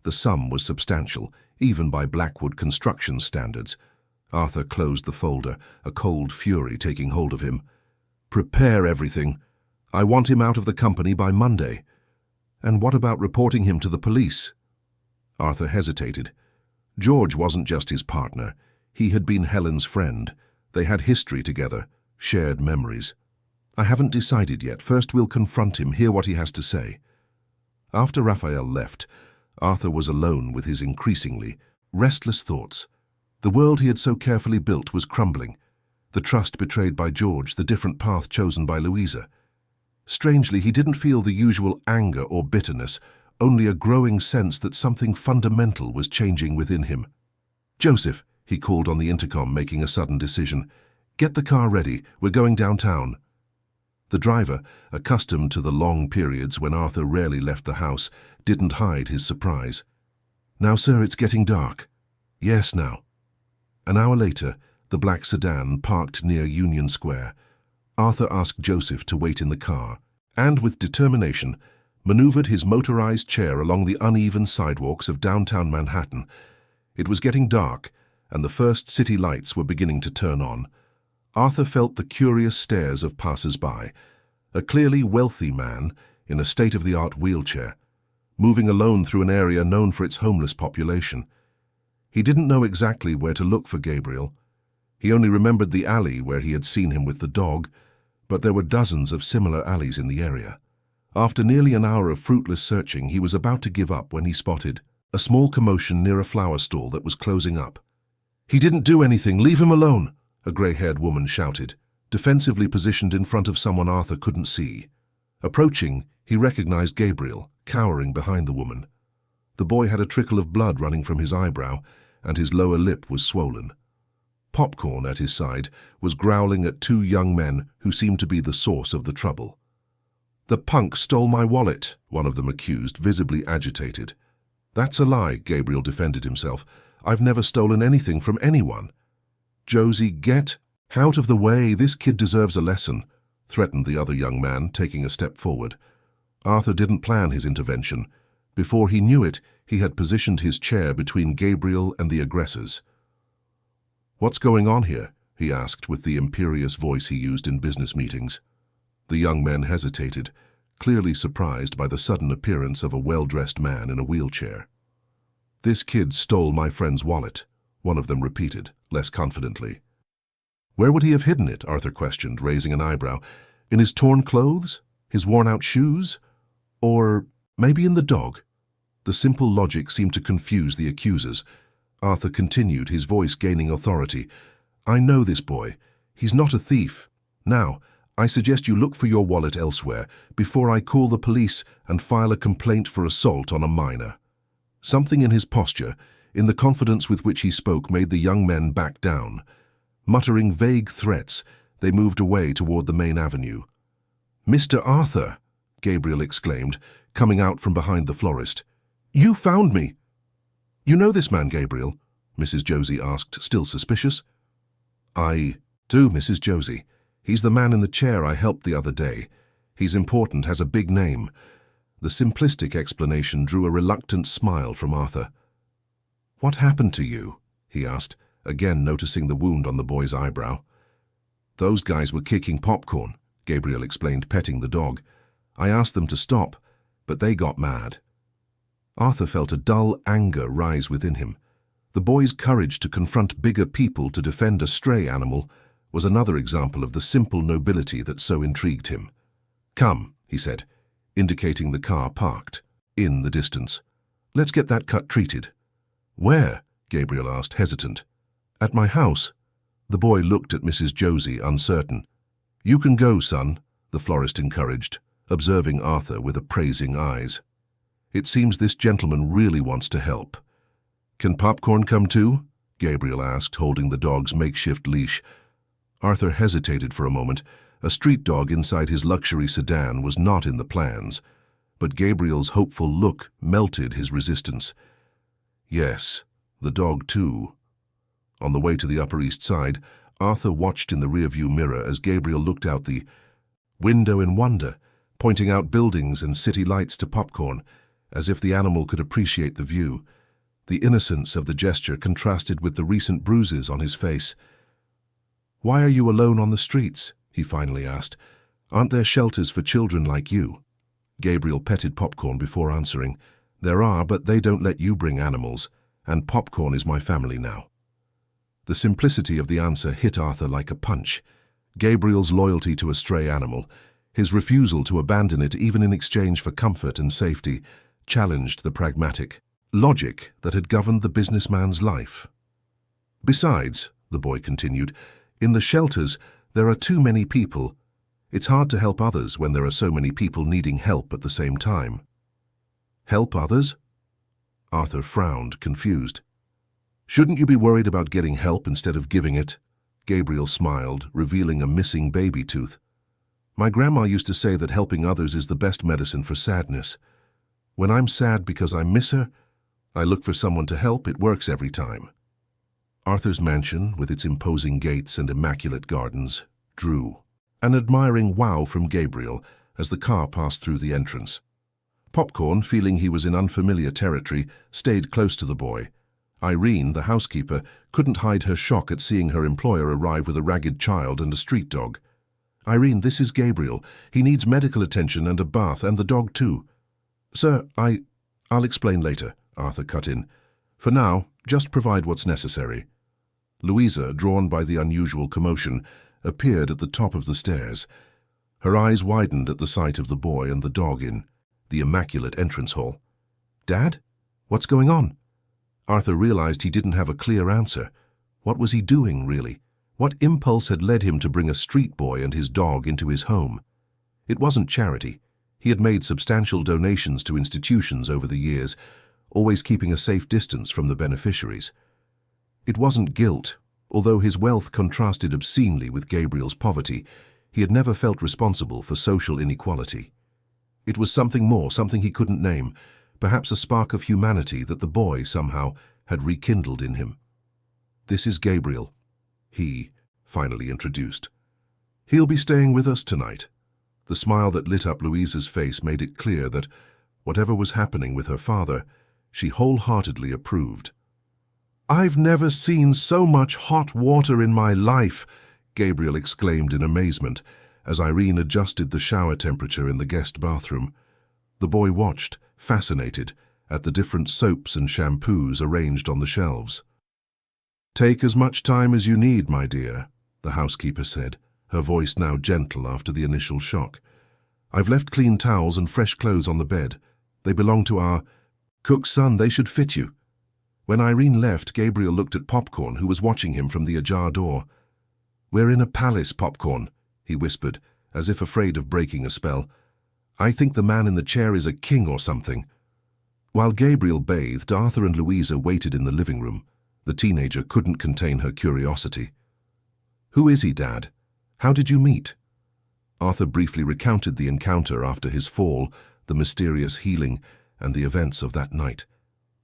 The sum was substantial, even by Blackwood construction standards. Arthur closed the folder, a cold fury taking hold of him. "Prepare everything. I want him out of the company by Monday." "And what about reporting him to the police?" Arthur hesitated. George wasn't just his partner. He had been Helen's friend. They had history together, shared memories. "I haven't decided yet. First we'll confront him, hear what he has to say." After Raphael left, Arthur was alone with his increasingly restless thoughts. The world he had so carefully built was crumbling. The trust betrayed by George, the different path chosen by Louisa. Strangely, he didn't feel the usual anger or bitterness, only a growing sense that something fundamental was changing within him. "Joseph," he called on the intercom, making a sudden decision. "Get the car ready. We're going downtown." The driver, accustomed to the long periods when Arthur rarely left the house, didn't hide his surprise. "Now, sir, it's getting dark." "Yes, now." An hour later, the black sedan parked near Union Square. Arthur asked Joseph to wait in the car, and with determination, maneuvered his motorized chair along the uneven sidewalks of downtown Manhattan. It was getting dark, and the first city lights were beginning to turn on. Arthur felt the curious stares of passers-by. A clearly wealthy man, in a state-of-the-art wheelchair, moving alone through an area known for its homeless population. He didn't know exactly where to look for Gabriel. He only remembered the alley where he had seen him with the dog, but there were dozens of similar alleys in the area. After nearly an hour of fruitless searching, he was about to give up when he spotted a small commotion near a flower stall that was closing up. "He didn't do anything, leave him alone," a grey-haired woman shouted, defensively positioned in front of someone Arthur couldn't see. Approaching, he recognized Gabriel, cowering behind the woman. The boy had a trickle of blood running from his eyebrow, and his lower lip was swollen. Popcorn, at his side, was growling at 2 young men who seemed to be the source of the trouble. "The punk stole my wallet," one of them accused, visibly agitated. "That's a lie," Gabriel defended himself. "I've never stolen anything from anyone." "Josie, get..." "Out of the way, this kid deserves a lesson," threatened the other young man, taking a step forward. Arthur didn't plan his intervention. Before he knew it, he had positioned his chair between Gabriel and the aggressors. "What's going on here?" he asked with the imperious voice he used in business meetings. The young men hesitated, clearly surprised by the sudden appearance of a well-dressed man in a wheelchair. "This kid stole my friend's wallet," one of them repeated, less confidently. "Where would he have hidden it?" Arthur questioned, raising an eyebrow. "In his torn clothes? His worn-out shoes? Or maybe in the dog?" The simple logic seemed to confuse the accusers. Arthur continued, his voice gaining authority. "I know this boy. He's not a thief. Now, I suggest you look for your wallet elsewhere before I call the police and file a complaint for assault on a minor." Something in his posture, in the confidence with which he spoke, made the young men back down. Muttering vague threats, they moved away toward the main avenue. "Mr. Arthur," Gabriel exclaimed, coming out from behind the florist. "You found me!" "You know this man, Gabriel?" Mrs. Josie asked, still suspicious. "I do, Mrs. Josie. He's the man in the chair I helped the other day. He's important, has a big name." The simplistic explanation drew a reluctant smile from Arthur. "What happened to you?" he asked, again noticing the wound on the boy's eyebrow. "Those guys were kicking popcorn," Gabriel explained, petting the dog. "I asked them to stop, but they got mad." Arthur felt a dull anger rise within him. The boy's courage to confront bigger people to defend a stray animal was another example of the simple nobility that so intrigued him. "Come," he said, indicating the car parked in the distance. "Let's get that cut treated." "Where?" Gabriel asked, hesitant. "At my house." The boy looked at Mrs. Josie, uncertain. "You can go, son," the florist encouraged, observing Arthur with appraising eyes. "It seems this gentleman really wants to help." "Can Popcorn come too?" Gabriel asked, holding the dog's makeshift leash. Arthur hesitated for a moment. A street dog inside his luxury sedan was not in the plans, but Gabriel's hopeful look melted his resistance. "Yes, the dog too." On the way to the Upper East Side, Arthur watched in the rearview mirror as Gabriel looked out the window in wonder, pointing out buildings and city lights to Popcorn, as if the animal could appreciate the view. The innocence of the gesture contrasted with the recent bruises on his face. "Why are you alone on the streets?" he finally asked. "Aren't there shelters for children like you?" Gabriel petted Popcorn before answering. "There are, but they don't let you bring animals, and Popcorn is my family now." The simplicity of the answer hit Arthur like a punch. Gabriel's loyalty to a stray animal, his refusal to abandon it even in exchange for comfort and safety, challenged the pragmatic logic that had governed the businessman's life. "Besides," the boy continued, "in the shelters, there are too many people. It's hard to help others when there are so many people needing help at the same time." "Help others?" Arthur frowned, confused. "Shouldn't you be worried about getting help instead of giving it?" Gabriel smiled, revealing a missing baby tooth. "My grandma used to say that helping others is the best medicine for sadness. When I'm sad because I miss her, I look for someone to help. It works every time." Arthur's mansion, with its imposing gates and immaculate gardens, drew an admiring wow from Gabriel as the car passed through the entrance. Popcorn, feeling he was in unfamiliar territory, stayed close to the boy. Irene, the housekeeper, couldn't hide her shock at seeing her employer arrive with a ragged child and a street dog. "Irene, this is Gabriel. He needs medical attention and a bath, and the dog too." "Sir, I'll explain later," Arthur cut in. "For now, just provide what's necessary." Louisa, drawn by the unusual commotion, appeared at the top of the stairs. Her eyes widened at the sight of the boy and the dog in the immaculate entrance hall. "Dad? What's going on?" Arthur realized he didn't have a clear answer. What was he doing, really? What impulse had led him to bring a street boy and his dog into his home? It wasn't charity. He had made substantial donations to institutions over the years, always keeping a safe distance from the beneficiaries. It wasn't guilt. Although his wealth contrasted obscenely with Gabriel's poverty, he had never felt responsible for social inequality. It was something more, something he couldn't name, perhaps a spark of humanity that the boy, somehow, had rekindled in him. "This is Gabriel." He finally introduced. "He'll be staying with us tonight." The smile that lit up Louisa's face made it clear that, whatever was happening with her father, she wholeheartedly approved. "I've never seen so much hot water in my life," Gabriel exclaimed in amazement as Irene adjusted the shower temperature in the guest bathroom. The boy watched, fascinated, at the different soaps and shampoos arranged on the shelves. "Take as much time as you need, my dear," the housekeeper said, her voice now gentle after the initial shock. "I've left clean towels and fresh clothes on the bed. They belong to our cook's son. They should fit you." When Irene left, Gabriel looked at Popcorn, who was watching him from the ajar door. "We're in a palace, Popcorn," he whispered, as if afraid of breaking a spell. "I think the man in the chair is a king or something." While Gabriel bathed, Arthur and Louisa waited in the living room. The teenager couldn't contain her curiosity. "Who is he, Dad? How did you meet?" Arthur briefly recounted the encounter after his fall, the mysterious healing, and the events of that night.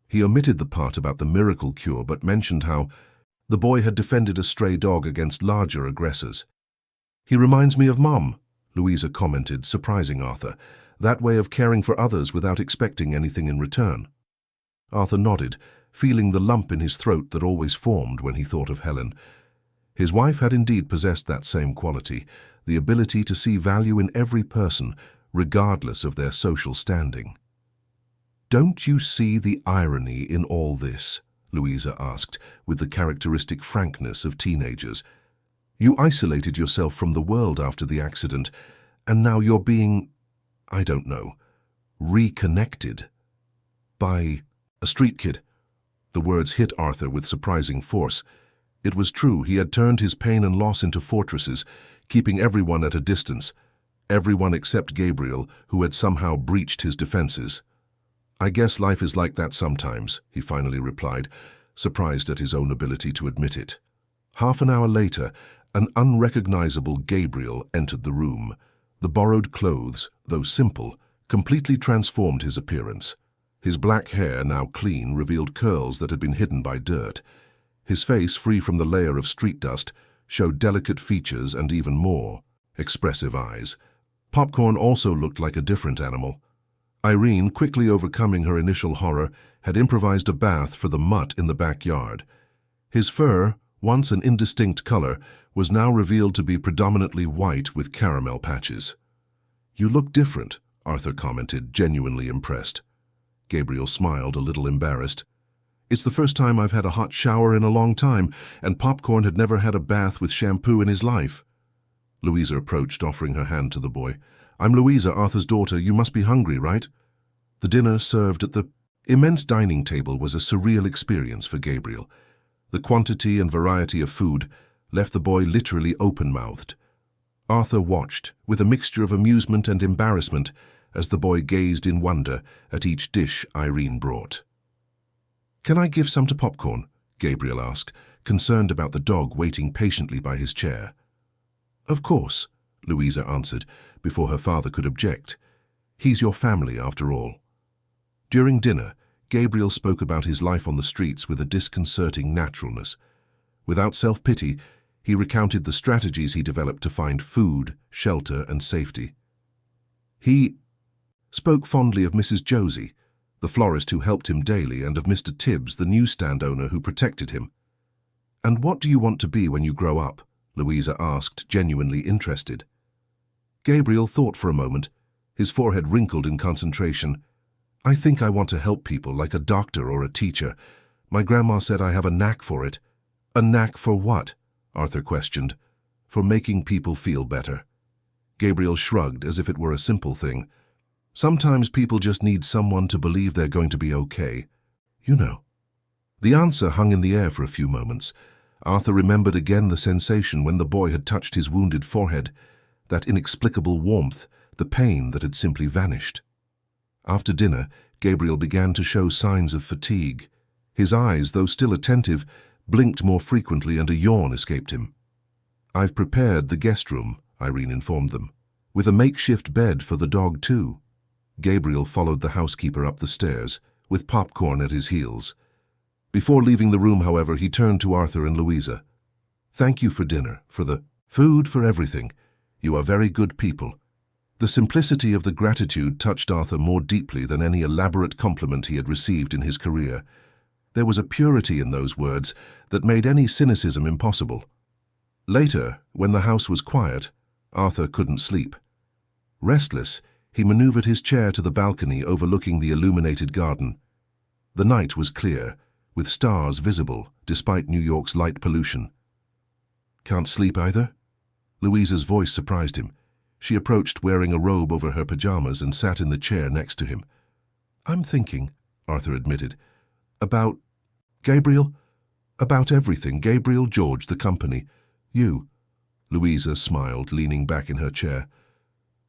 He omitted the part about the miracle cure but mentioned how the boy had defended a stray dog against larger aggressors. "He reminds me of Mom," Louisa commented, surprising Arthur, that way of caring for others without expecting anything in return. Arthur nodded, feeling the lump in his throat that always formed when he thought of Helen. His wife had indeed possessed that same quality, the ability to see value in every person, regardless of their social standing. "Don't you see the irony in all this?" Louisa asked, with the characteristic frankness of teenagers. "You isolated yourself from the world after the accident, and now you're being, I don't know, reconnected by a street kid." The words hit Arthur with surprising force. It was true, he had turned his pain and loss into fortresses, keeping everyone at a distance, everyone except Gabriel, who had somehow breached his defenses. "I guess life is like that sometimes," he finally replied, surprised at his own ability to admit it. Half an hour later, an unrecognizable Gabriel entered the room. The borrowed clothes, though simple, completely transformed his appearance. His black hair, now clean, revealed curls that had been hidden by dirt. His face, free from the layer of street dust, showed delicate features and even more expressive eyes. Popcorn also looked like a different animal. Irene, quickly overcoming her initial horror, had improvised a bath for the mutt in the backyard. His fur, once an indistinct color, was now revealed to be predominantly white with caramel patches. "You look different," Arthur commented, genuinely impressed. Gabriel smiled, a little embarrassed. "It's the first time I've had a hot shower in a long time, and Popcorn had never had a bath with shampoo in his life." Louisa approached, offering her hand to the boy. "I'm Louisa, Arthur's daughter. You must be hungry, right?" The dinner served at the immense dining table was a surreal experience for Gabriel. The quantity and variety of food left the boy literally open-mouthed. Arthur watched, with a mixture of amusement and embarrassment, as the boy gazed in wonder at each dish Irene brought. "Can I give some to Popcorn?" Gabriel asked, concerned about the dog waiting patiently by his chair. "Of course," Louisa answered, before her father could object. "He's your family, after all." During dinner, Gabriel spoke about his life on the streets with a disconcerting naturalness. Without self-pity, he recounted the strategies he developed to find food, shelter, and safety. He spoke fondly of Mrs. Josie, the florist who helped him daily, and of Mr. Tibbs, the newsstand owner who protected him. "And what do you want to be when you grow up?" Louisa asked, genuinely interested. Gabriel thought for a moment, his forehead wrinkled in concentration. "I think I want to help people, like a doctor or a teacher. My grandma said I have a knack for it." "A knack for what?" Arthur questioned. "For making people feel better." Gabriel shrugged as if it were a simple thing. "Sometimes people just need someone to believe they're going to be okay. You know." The answer hung in the air for a few moments. Arthur remembered again the sensation when the boy had touched his wounded forehead, that inexplicable warmth, the pain that had simply vanished. After dinner, Gabriel began to show signs of fatigue. His eyes, though still attentive, blinked more frequently and a yawn escaped him. "I've prepared the guest room," Irene informed them, "with a makeshift bed for the dog too." Gabriel followed the housekeeper up the stairs, with Popcorn at his heels. Before leaving the room, however, he turned to Arthur and Louisa. Thank you for dinner, for the food, for everything. You are very good people. The simplicity of the gratitude touched Arthur more deeply than any elaborate compliment he had received in his career. There was a purity in those words that made any cynicism impossible. Later, when the house was quiet, Arthur couldn't sleep. Restless, he maneuvered his chair to the balcony overlooking the illuminated garden. The night was clear, with stars visible despite New York's light pollution. Can't sleep either? Louisa's voice surprised him. She approached wearing a robe over her pajamas and sat in the chair next to him. I'm thinking, Arthur admitted, about Gabriel? About everything. Gabriel, George, the company. You. Louisa smiled, leaning back in her chair.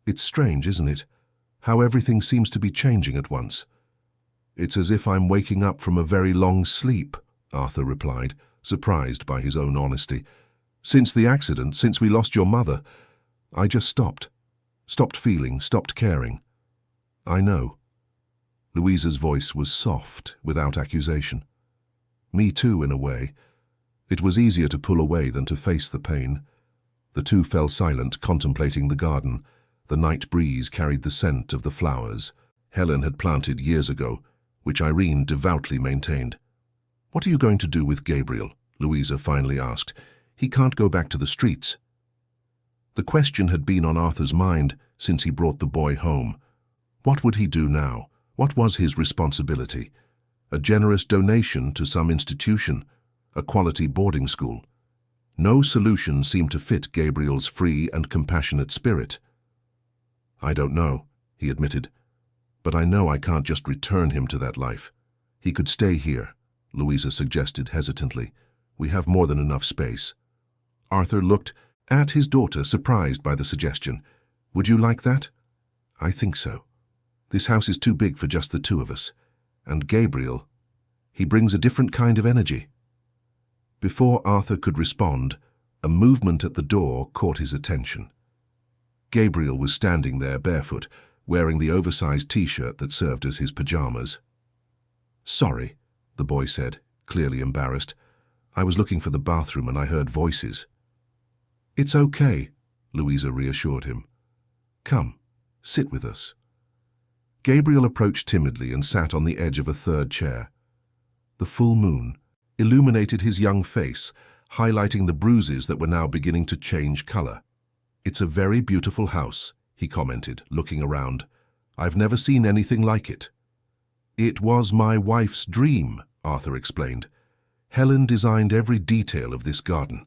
It's strange, isn't it? How everything seems to be changing at once. It's as if I'm waking up from a very long sleep, Arthur replied, surprised by his own honesty. Since the accident, since we lost your mother, I just stopped. Stopped feeling, stopped caring. I know. Louisa's voice was soft, without accusation. Me too, in a way. It was easier to pull away than to face the pain. The two fell silent, contemplating the garden. The night breeze carried the scent of the flowers Helen had planted years ago, which Irene devoutly maintained. What are you going to do with Gabriel? Louisa finally asked. He can't go back to the streets. The question had been on Arthur's mind since he brought the boy home. What would he do now? What was his responsibility? A generous donation to some institution, a quality boarding school. No solution seemed to fit Gabriel's free and compassionate spirit. I don't know, he admitted, but I know I can't just return him to that life. He could stay here, Louisa suggested hesitantly. We have more than enough space. Arthur looked at his daughter, surprised by the suggestion. Would you like that? I think so. This house is too big for just the two of us. And Gabriel, he brings a different kind of energy. Before Arthur could respond, a movement at the door caught his attention. Gabriel was standing there barefoot, wearing the oversized t-shirt that served as his pajamas. Sorry, the boy said, clearly embarrassed. I was looking for the bathroom and I heard voices. It's okay, Louisa reassured him. Come, sit with us. Gabriel approached timidly and sat on the edge of a third chair. The full moon illuminated his young face, highlighting the bruises that were now beginning to change color. It's a very beautiful house, he commented, looking around. I've never seen anything like it. It was my wife's dream, Arthur explained. Helen designed every detail of this garden.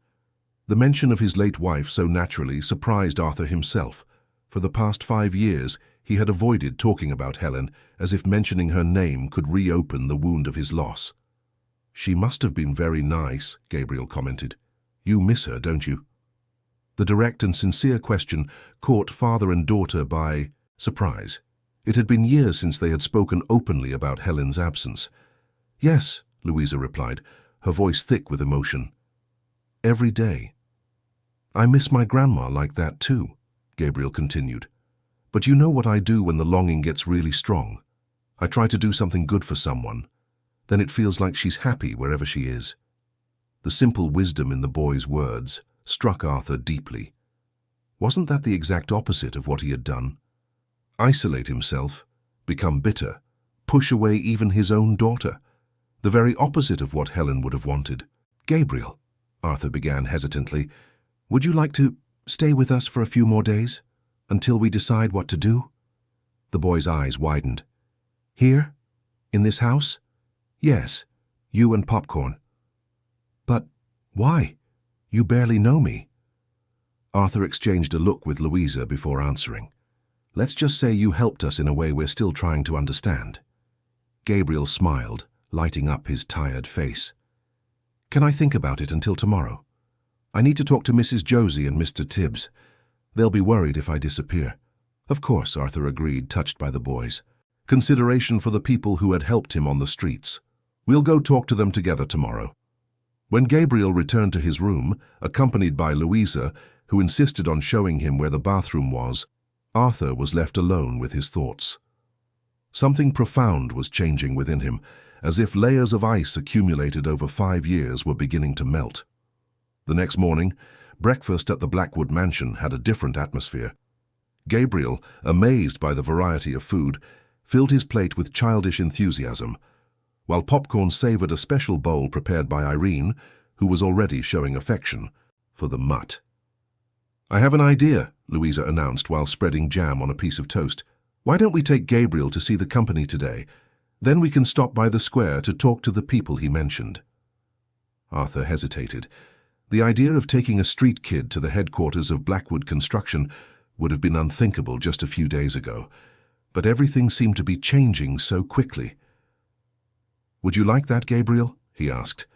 The mention of his late wife so naturally surprised Arthur himself. For the past 5 years, he had avoided talking about Helen, as if mentioning her name could reopen the wound of his loss. She must have been very nice, Gabriel commented. You miss her, don't you? The direct and sincere question caught father and daughter by surprise. It had been years since they had spoken openly about Helen's absence. Yes, Louisa replied, her voice thick with emotion. Every day. I miss my grandma like that too, Gabriel continued. But you know what I do when the longing gets really strong? I try to do something good for someone. Then it feels like she's happy wherever she is. The simple wisdom in the boy's words struck Arthur deeply. Wasn't that the exact opposite of what he had done? Isolate himself, become bitter, push away even his own daughter. The very opposite of what Helen would have wanted. Gabriel, Arthur began hesitantly, would you like to stay with us for a few more days, until we decide what to do? The boy's eyes widened. Here? In this house? Yes, you and Popcorn. But why? You barely know me. Arthur exchanged a look with Louisa before answering. Let's just say you helped us in a way we're still trying to understand. Gabriel smiled, lighting up his tired face. Can I think about it until tomorrow? I need to talk to Mrs. Josie and Mr. Tibbs. They'll be worried if I disappear. Of course, Arthur agreed, touched by the boys. Consideration for the people who had helped him on the streets. We'll go talk to them together tomorrow. When Gabriel returned to his room, accompanied by Louisa, who insisted on showing him where the bathroom was, Arthur was left alone with his thoughts. Something profound was changing within him, as if layers of ice accumulated over 5 years were beginning to melt. The next morning, breakfast at the Blackwood mansion had a different atmosphere. Gabriel, amazed by the variety of food, filled his plate with childish enthusiasm, while popcorn savored a special bowl prepared by Irene, who was already showing affection for the mutt. "I have an idea," Louisa announced while spreading jam on a piece of toast. "Why don't we take Gabriel to see the company today? Then we can stop by the square to talk to the people he mentioned." Arthur hesitated. The idea of taking a street kid to the headquarters of Blackwood Construction would have been unthinkable just a few days ago, but everything seemed to be changing so quickly. "Would you like that, Gabriel?" he asked.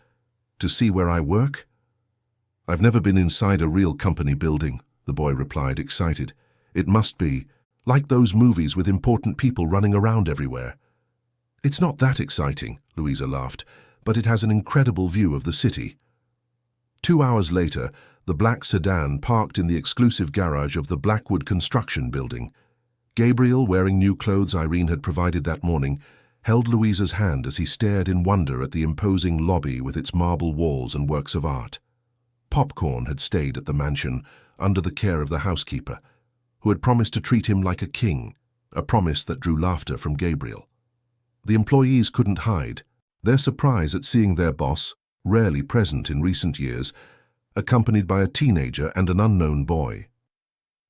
"To see where I work?" "I've never been inside a real company building," the boy replied, excited. "It must be like those movies with important people running around everywhere." "It's not that exciting," Louisa laughed, "but it has an incredible view of the city." 2 hours later, the black sedan parked in the exclusive garage of the Blackwood Construction building. Gabriel, wearing new clothes Irene had provided that morning, held Louisa's hand as he stared in wonder at the imposing lobby with its marble walls and works of art. Popcorn had stayed at the mansion under the care of the housekeeper, who had promised to treat him like a king, a promise that drew laughter from Gabriel. The employees couldn't hide their surprise at seeing their boss, rarely present in recent years, accompanied by a teenager and an unknown boy.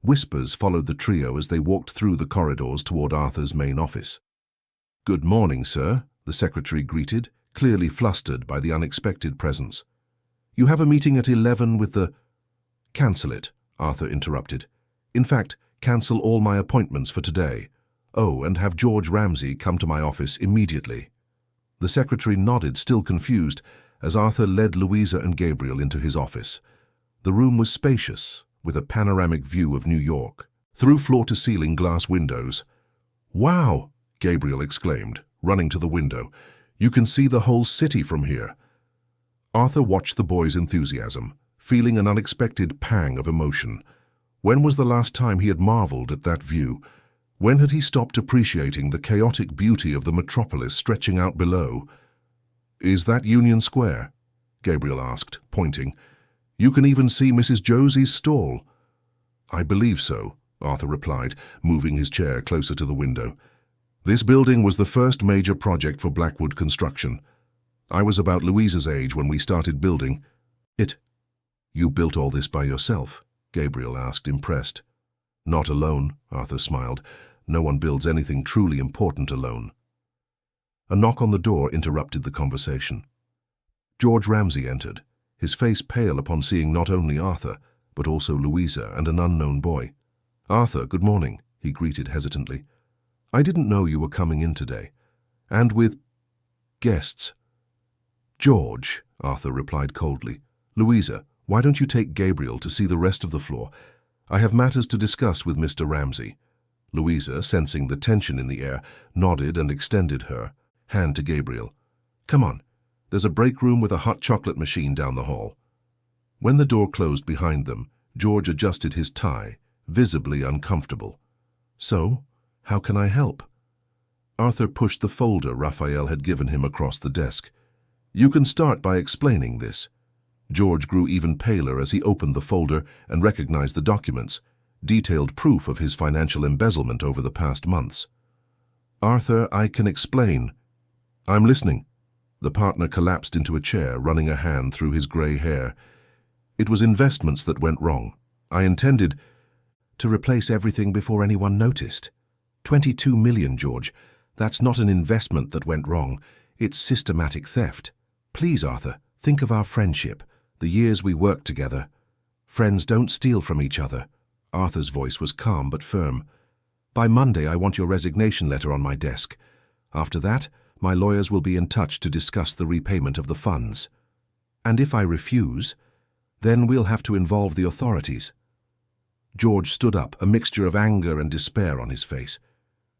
Whispers followed the trio as they walked through the corridors toward Arthur's main office. "Good morning, sir," the secretary greeted, clearly flustered by the unexpected presence. "You have a meeting at 11 with the—" "Cancel it," Arthur interrupted. "In fact, cancel all my appointments for today. Oh, and have George Ramsay come to my office immediately." The secretary nodded, still confused, as Arthur led Louisa and Gabriel into his office. The room was spacious, with a panoramic view of New York, through floor-to-ceiling glass windows. "Wow!" Gabriel exclaimed, running to the window. "You can see the whole city from here." Arthur watched the boy's enthusiasm, feeling an unexpected pang of emotion. When was the last time he had marveled at that view? When had he stopped appreciating the chaotic beauty of the metropolis stretching out below? "Is that Union Square?" Gabriel asked, pointing. "You can even see Mrs. Josie's stall." "I believe so," Arthur replied, moving his chair closer to the window. "This building was the first major project for Blackwood Construction. I was about Louisa's age when we started building it." "You built all this by yourself?" Gabriel asked, impressed. "Not alone," Arthur smiled. "No one builds anything truly important alone." A knock on the door interrupted the conversation. George Ramsay entered, his face pale upon seeing not only Arthur, but also Louisa and an unknown boy. "Arthur, good morning," he greeted hesitantly. "I didn't know you were coming in today. And with guests." "George," Arthur replied coldly. "Louisa, why don't you take Gabriel to see the rest of the floor? I have matters to discuss with Mr. Ramsay." Louisa, sensing the tension in the air, nodded and extended her hand to Gabriel. "Come on. There's a break room with a hot chocolate machine down the hall." When the door closed behind them, George adjusted his tie, visibly uncomfortable. "So, how can I help?" Arthur pushed the folder Raphael had given him across the desk. "You can start by explaining this." George grew even paler as he opened the folder and recognized the documents, detailed proof of his financial embezzlement over the past months. "Arthur, I can explain." "I'm listening." The partner collapsed into a chair, running a hand through his gray hair. "It was investments that went wrong. I intended to replace everything before anyone noticed. 22 million, George. That's not an investment that went wrong. It's systematic theft. Please, Arthur, think of our friendship, the years we worked together. Friends don't steal from each other." Arthur's voice was calm but firm. "By Monday, I want your resignation letter on my desk. After that, my lawyers will be in touch to discuss the repayment of the funds. And if I refuse, then we'll have to involve the authorities." George stood up, a mixture of anger and despair on his face.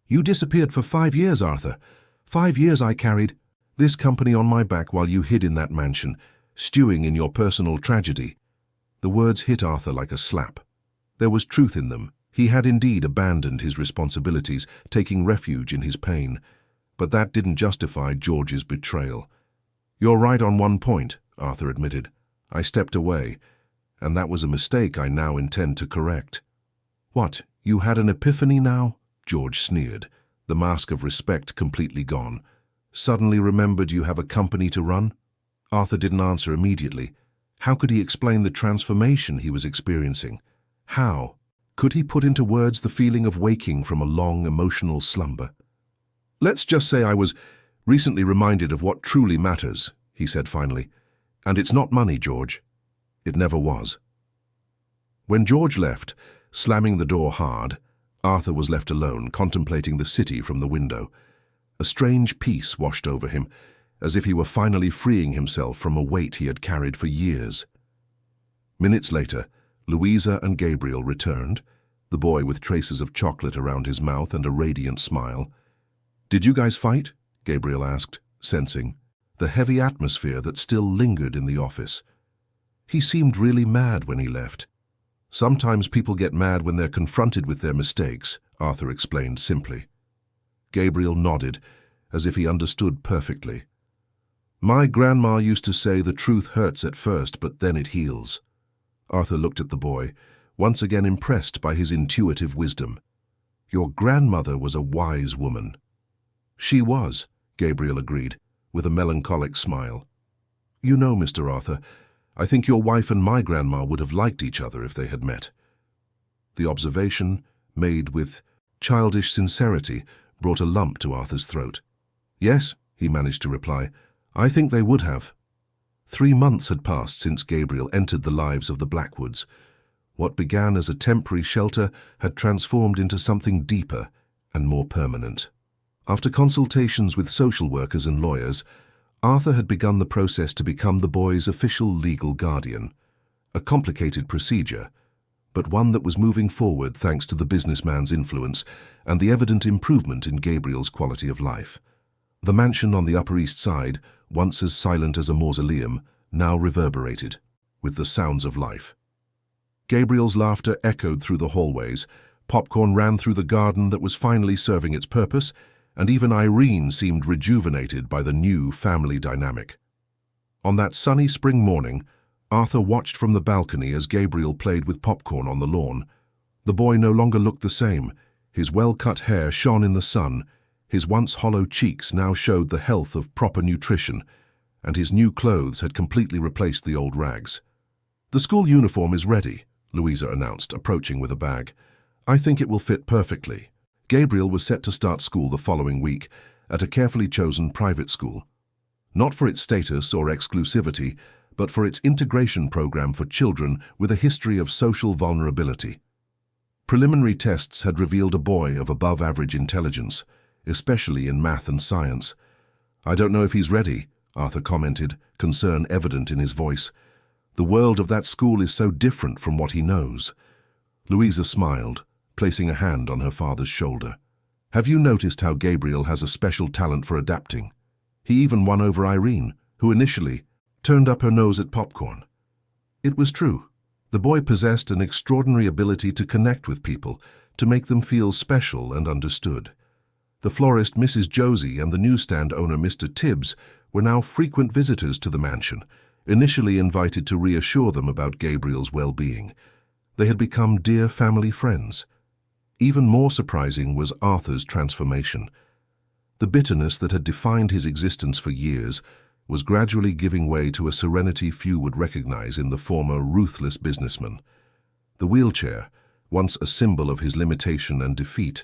"You disappeared for 5 years, Arthur. 5 years I carried this company on my back while you hid in that mansion, stewing in your personal tragedy." The words hit Arthur like a slap. There was truth in them. He had indeed abandoned his responsibilities, taking refuge in his pain. But that didn't justify George's betrayal. "You're right on one point," Arthur admitted. I stepped away, and that was a mistake I now intend to correct." "What, you had an epiphany now?" George sneered, the mask of respect completely gone. "Suddenly remembered you have a company to run?" Arthur didn't answer immediately. How could he explain the transformation he was experiencing? How? Could he put into words the feeling of waking from a long, emotional slumber? "Let's just say I was recently reminded of what truly matters," he said finally. "And it's not money, George. It never was." When George left, slamming the door hard, Arthur was left alone, contemplating the city from the window. A strange peace washed over him, as if he were finally freeing himself from a weight he had carried for years. Minutes later, Louisa and Gabriel returned, the boy with traces of chocolate around his mouth and a radiant smile. "Did you guys fight?" Gabriel asked, sensing the heavy atmosphere that still lingered in the office. "He seemed really mad when he left." "Sometimes people get mad when they're confronted with their mistakes," Arthur explained simply. Gabriel nodded, as if he understood perfectly. "My grandma used to say the truth hurts at first, but then it heals." Arthur looked at the boy, once again impressed by his intuitive wisdom. "Your grandmother was a wise woman." "She was," Gabriel agreed, with a melancholic smile. "You know, Mr. Arthur, I think your wife and my grandma would have liked each other if they had met." The observation, made with childish sincerity, brought a lump to Arthur's throat. "Yes," he managed to reply, "I think they would have." 3 months had passed since Gabriel entered the lives of the Blackwoods. What began as a temporary shelter had transformed into something deeper and more permanent. After consultations with social workers and lawyers, Arthur had begun the process to become the boy's official legal guardian. A complicated procedure, but one that was moving forward thanks to the businessman's influence and the evident improvement in Gabriel's quality of life. The mansion on the Upper East Side, once as silent as a mausoleum, now reverberated with the sounds of life. Gabriel's laughter echoed through the hallways, popcorn ran through the garden that was finally serving its purpose, and even Irene seemed rejuvenated by the new family dynamic. On that sunny spring morning, Arthur watched from the balcony as Gabriel played with popcorn on the lawn. The boy no longer looked the same. His well-cut hair shone in the sun, his once hollow cheeks now showed the health of proper nutrition, and his new clothes had completely replaced the old rags. "The school uniform is ready," Louisa announced, approaching with a bag. "I think it will fit perfectly." Gabriel was set to start school the following week at a carefully chosen private school. Not for its status or exclusivity, but for its integration program for children with a history of social vulnerability. Preliminary tests had revealed a boy of above-average intelligence, especially in math and science. "I don't know if he's ready," Arthur commented, concern evident in his voice. "The world of that school is so different from what he knows." Louisa smiled, placing a hand on her father's shoulder. "Have you noticed how Gabriel has a special talent for adapting? He even won over Irene, who initially turned up her nose at popcorn." It was true. The boy possessed an extraordinary ability to connect with people, to make them feel special and understood. The florist Mrs. Josie and the newsstand owner Mr. Tibbs were now frequent visitors to the mansion, initially invited to reassure them about Gabriel's well-being. They had become dear family friends. Even more surprising was Arthur's transformation. The bitterness that had defined his existence for years was gradually giving way to a serenity few would recognize in the former ruthless businessman. The wheelchair, once a symbol of his limitation and defeat,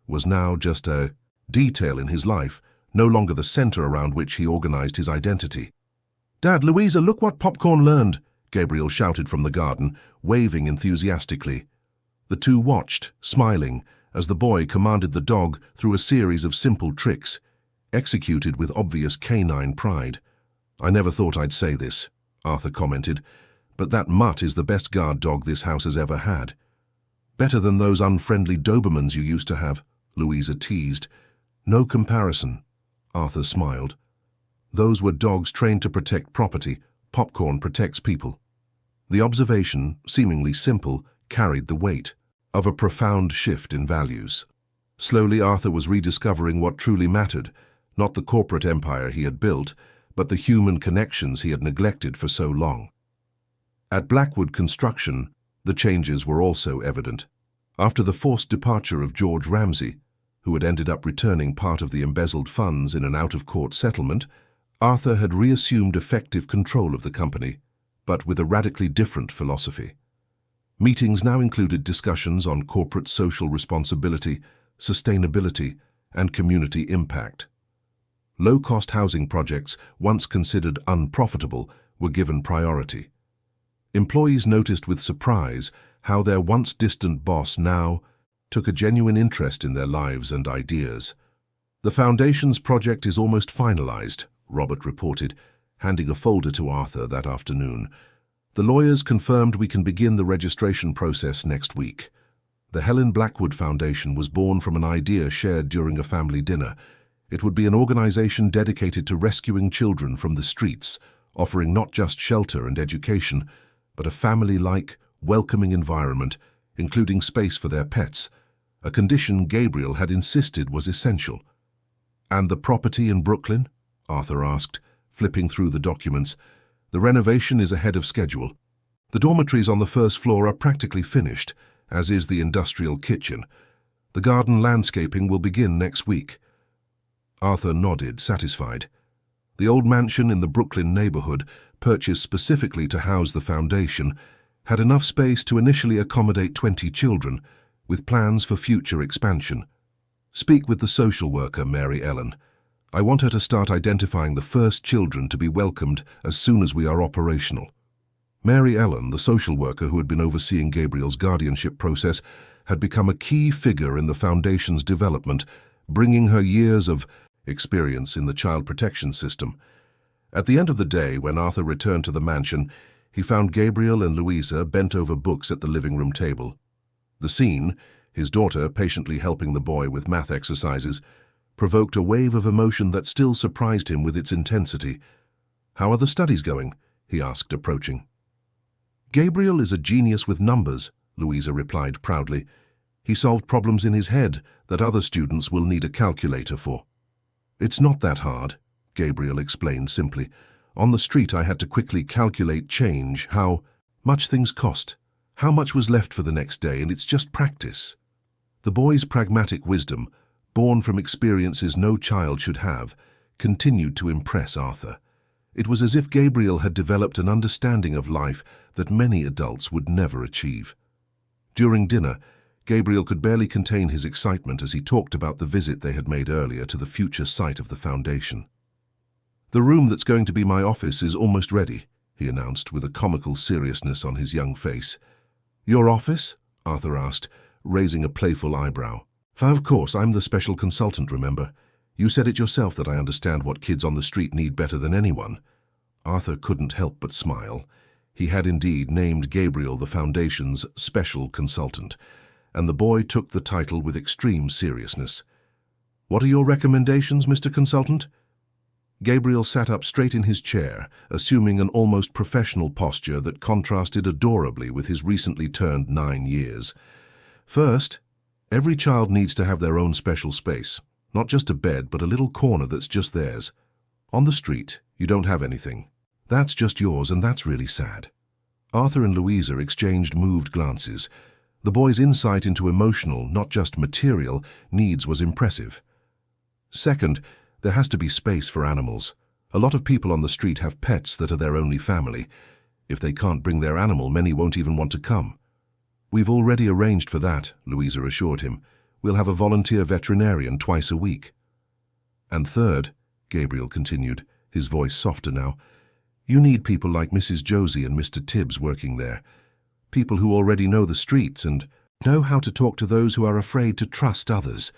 was now just a detail in his life, no longer the center around which he organized his identity. "Dad, Louisa, look what Popcorn learned," Gabriel shouted from the garden, waving enthusiastically. The two watched, smiling, as the boy commanded the dog through a series of simple tricks, executed with obvious canine pride. "I never thought I'd say this," Arthur commented, "but that mutt is the best guard dog this house has ever had." "Better than those unfriendly Dobermans you used to have," Louisa teased. "No comparison," Arthur smiled. "Those were dogs trained to protect property. Popcorn protects people." The observation, seemingly simple, carried the weight of a profound shift in values. Slowly Arthur was rediscovering what truly mattered, not the corporate empire he had built, but the human connections he had neglected for so long. At Blackwood Construction, the changes were also evident. After the forced departure of George Ramsay, who had ended up returning part of the embezzled funds in an out-of-court settlement, Arthur had reassumed effective control of the company, but with a radically different philosophy. Meetings now included discussions on corporate social responsibility, sustainability, and community impact. Low-cost housing projects, once considered unprofitable, were given priority. Employees noticed with surprise how their once distant boss now took a genuine interest in their lives and ideas. "The Foundation's project is almost finalized," Robert reported, handing a folder to Arthur that afternoon. "The lawyers confirmed we can begin the registration process next week." The Helen Blackwood Foundation was born from an idea shared during a family dinner. It would be an organization dedicated to rescuing children from the streets, offering not just shelter and education, but a family-like, welcoming environment, including space for their pets, a condition Gabriel had insisted was essential. "And the property in Brooklyn?" Arthur asked, flipping through the documents. "The renovation is ahead of schedule. The dormitories on the first floor are practically finished, as is the industrial kitchen. The garden landscaping will begin next week." Arthur nodded, satisfied. The old mansion in the Brooklyn neighborhood, purchased specifically to house the foundation, had enough space to initially accommodate 20 children, with plans for future expansion. "Speak with the social worker, Mary Ellen. I want her to start identifying the first children to be welcomed as soon as we are operational." Mary Ellen, the social worker who had been overseeing Gabriel's guardianship process, had become a key figure in the Foundation's development, bringing her years of experience in the child protection system. At the end of the day, when Arthur returned to the mansion, he found Gabriel and Louisa bent over books at the living room table. The scene, his daughter patiently helping the boy with math exercises, provoked a wave of emotion that still surprised him with its intensity. "How are the studies going?" he asked, approaching. "Gabriel is a genius with numbers," Louisa replied proudly. "He solved problems in his head that other students will need a calculator for." "It's not that hard," Gabriel explained simply. "On the street I had to quickly calculate change, how much things cost, how much was left for the next day, and it's just practice." The boy's pragmatic wisdom, born from experiences no child should have, continued to impress Arthur. It was as if Gabriel had developed an understanding of life that many adults would never achieve. During dinner, Gabriel could barely contain his excitement as he talked about the visit they had made earlier to the future site of the foundation. "The room that's going to be my office is almost ready," he announced with a comical seriousness on his young face. "Your office?" Arthur asked, raising a playful eyebrow. "Of course, I'm the special consultant, remember? You said it yourself that I understand what kids on the street need better than anyone." Arthur couldn't help but smile. He had indeed named Gabriel the Foundation's special consultant, and the boy took the title with extreme seriousness. "What are your recommendations, Mr. Consultant?" Gabriel sat up straight in his chair, assuming an almost professional posture that contrasted adorably with his recently turned 9 years. "First, every child needs to have their own special space, not just a bed, but a little corner that's just theirs. On the street, you don't have anything. That's just yours, and that's really sad." Arthur and Louisa exchanged moved glances. The boy's insight into emotional, not just material, needs was impressive. "Second, there has to be space for animals. A lot of people on the street have pets that are their only family. If they can't bring their animal, many won't even want to come." "We've already arranged for that," Louisa assured him. "We'll have a volunteer veterinarian twice a week." "And third," Gabriel continued, his voice softer now, "you need people like Mrs. Josie and Mr. Tibbs working there. People who already know the streets and know how to talk to those who are afraid to trust others."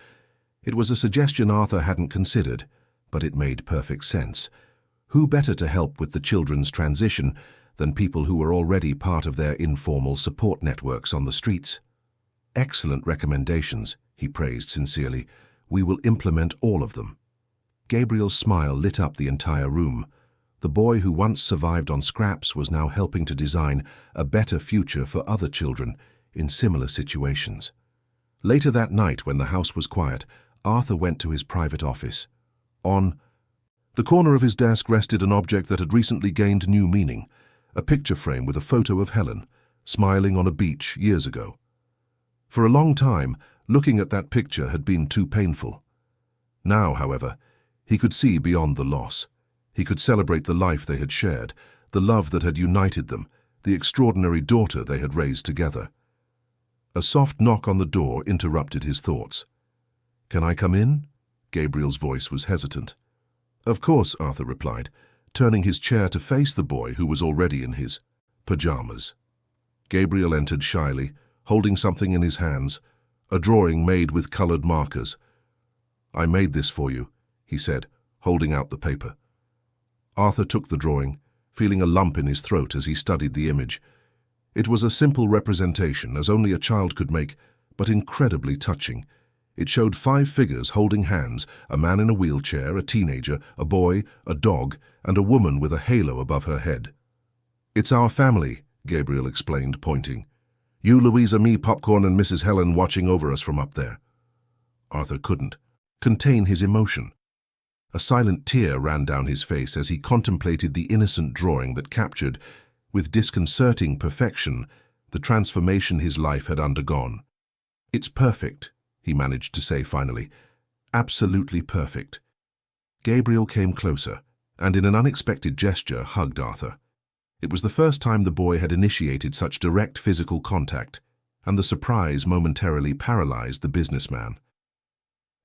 It was a suggestion Arthur hadn't considered, but it made perfect sense. Who better to help with the children's transition than people who were already part of their informal support networks on the streets? "Excellent recommendations," he praised sincerely. "We will implement all of them." Gabriel's smile lit up the entire room. The boy who once survived on scraps was now helping to design a better future for other children in similar situations. Later that night, when the house was quiet, Arthur went to his private office. On the corner of his desk rested an object that had recently gained new meaning, a picture frame with a photo of Helen, smiling on a beach years ago. For a long time, looking at that picture had been too painful. Now, however, he could see beyond the loss. He could celebrate the life they had shared, the love that had united them, the extraordinary daughter they had raised together. A soft knock on the door interrupted his thoughts. "Can I come in?" Gabriel's voice was hesitant. "Of course," Arthur replied, turning his chair to face the boy who was already in his pajamas. Gabriel entered shyly, holding something in his hands, a drawing made with colored markers. "I made this for you," he said, holding out the paper. Arthur took the drawing, feeling a lump in his throat as he studied the image. It was a simple representation, as only a child could make, but incredibly touching. It showed 5 figures holding hands, a man in a wheelchair, a teenager, a boy, a dog, and a woman with a halo above her head. "It's our family," Gabriel explained, pointing. "You, Louisa, me, Popcorn, and Mrs. Helen watching over us from up there." Arthur couldn't contain his emotion. A silent tear ran down his face as he contemplated the innocent drawing that captured, with disconcerting perfection, the transformation his life had undergone. "It's perfect," he managed to say finally. "Absolutely perfect." Gabriel came closer, and in an unexpected gesture hugged Arthur. It was the first time the boy had initiated such direct physical contact, and the surprise momentarily paralyzed the businessman.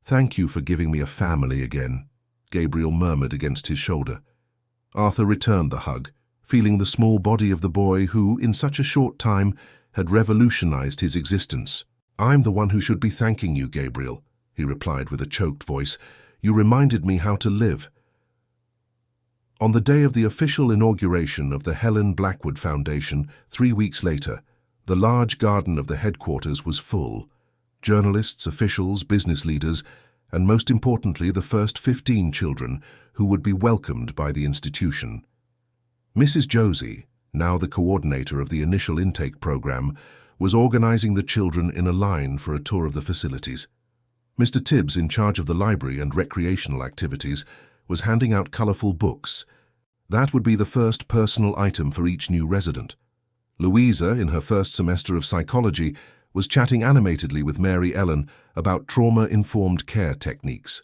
"Thank you for giving me a family again," Gabriel murmured against his shoulder. Arthur returned the hug, feeling the small body of the boy who, in such a short time, had revolutionized his existence. "I'm the one who should be thanking you, Gabriel," he replied with a choked voice. "You reminded me how to live." On the day of the official inauguration of the Helen Blackwood Foundation, 3 weeks later, the large garden of the headquarters was full. Journalists, officials, business leaders, and most importantly, the first 15 children who would be welcomed by the institution. Mrs. Josie, now the coordinator of the initial intake program, was organizing the children in a line for a tour of the facilities. Mr. Tibbs, in charge of the library and recreational activities, was handing out colorful books. That would be the first personal item for each new resident. Louisa, in her first semester of psychology, was chatting animatedly with Mary Ellen about trauma-informed care techniques.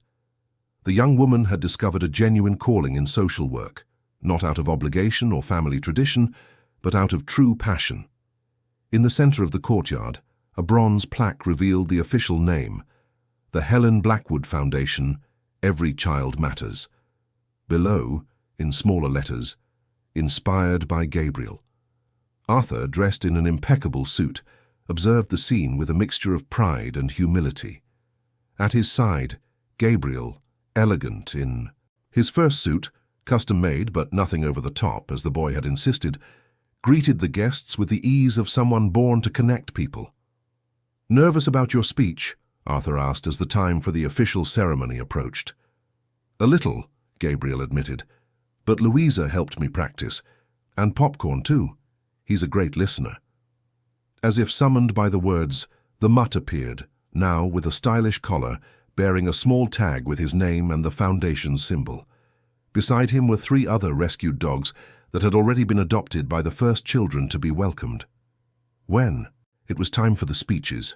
The young woman had discovered a genuine calling in social work, not out of obligation or family tradition, but out of true passion. In the center of the courtyard, a bronze plaque revealed the official name, the Helen Blackwood Foundation, Every Child Matters. Below, in smaller letters, "Inspired by Gabriel." Arthur, dressed in an impeccable suit, observed the scene with a mixture of pride and humility. At his side, Gabriel, elegant in his first suit, custom-made but nothing over the top, as the boy had insisted, greeted the guests with the ease of someone born to connect people. "Nervous about your speech?" Arthur asked as the time for the official ceremony approached. "A little," Gabriel admitted, "but Louisa helped me practice, and Popcorn too. He's a great listener." As if summoned by the words, the mutt appeared, now with a stylish collar, bearing a small tag with his name and the foundation's symbol. Beside him were 3 other rescued dogs that had already been adopted by the first children to be welcomed. When it was time for the speeches,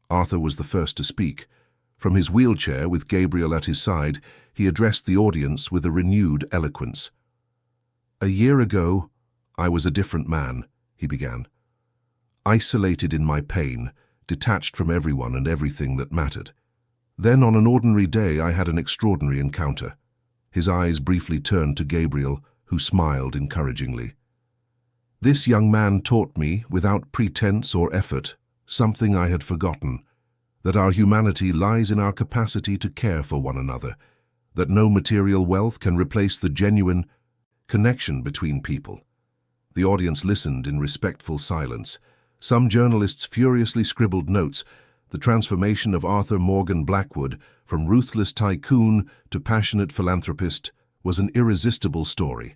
Arthur was the first to speak. From his wheelchair, with Gabriel at his side, he addressed the audience with a renewed eloquence. "A year ago, I was a different man," he began. "Isolated in my pain, detached from everyone and everything that mattered. Then on an ordinary day I had an extraordinary encounter." His eyes briefly turned to Gabriel, who smiled encouragingly. "This young man taught me, without pretense or effort, something I had forgotten, that our humanity lies in our capacity to care for one another, that no material wealth can replace the genuine connection between people." The audience listened in respectful silence. Some journalists furiously scribbled notes. The transformation of Arthur Morgan Blackwood from ruthless tycoon to passionate philanthropist was an irresistible story.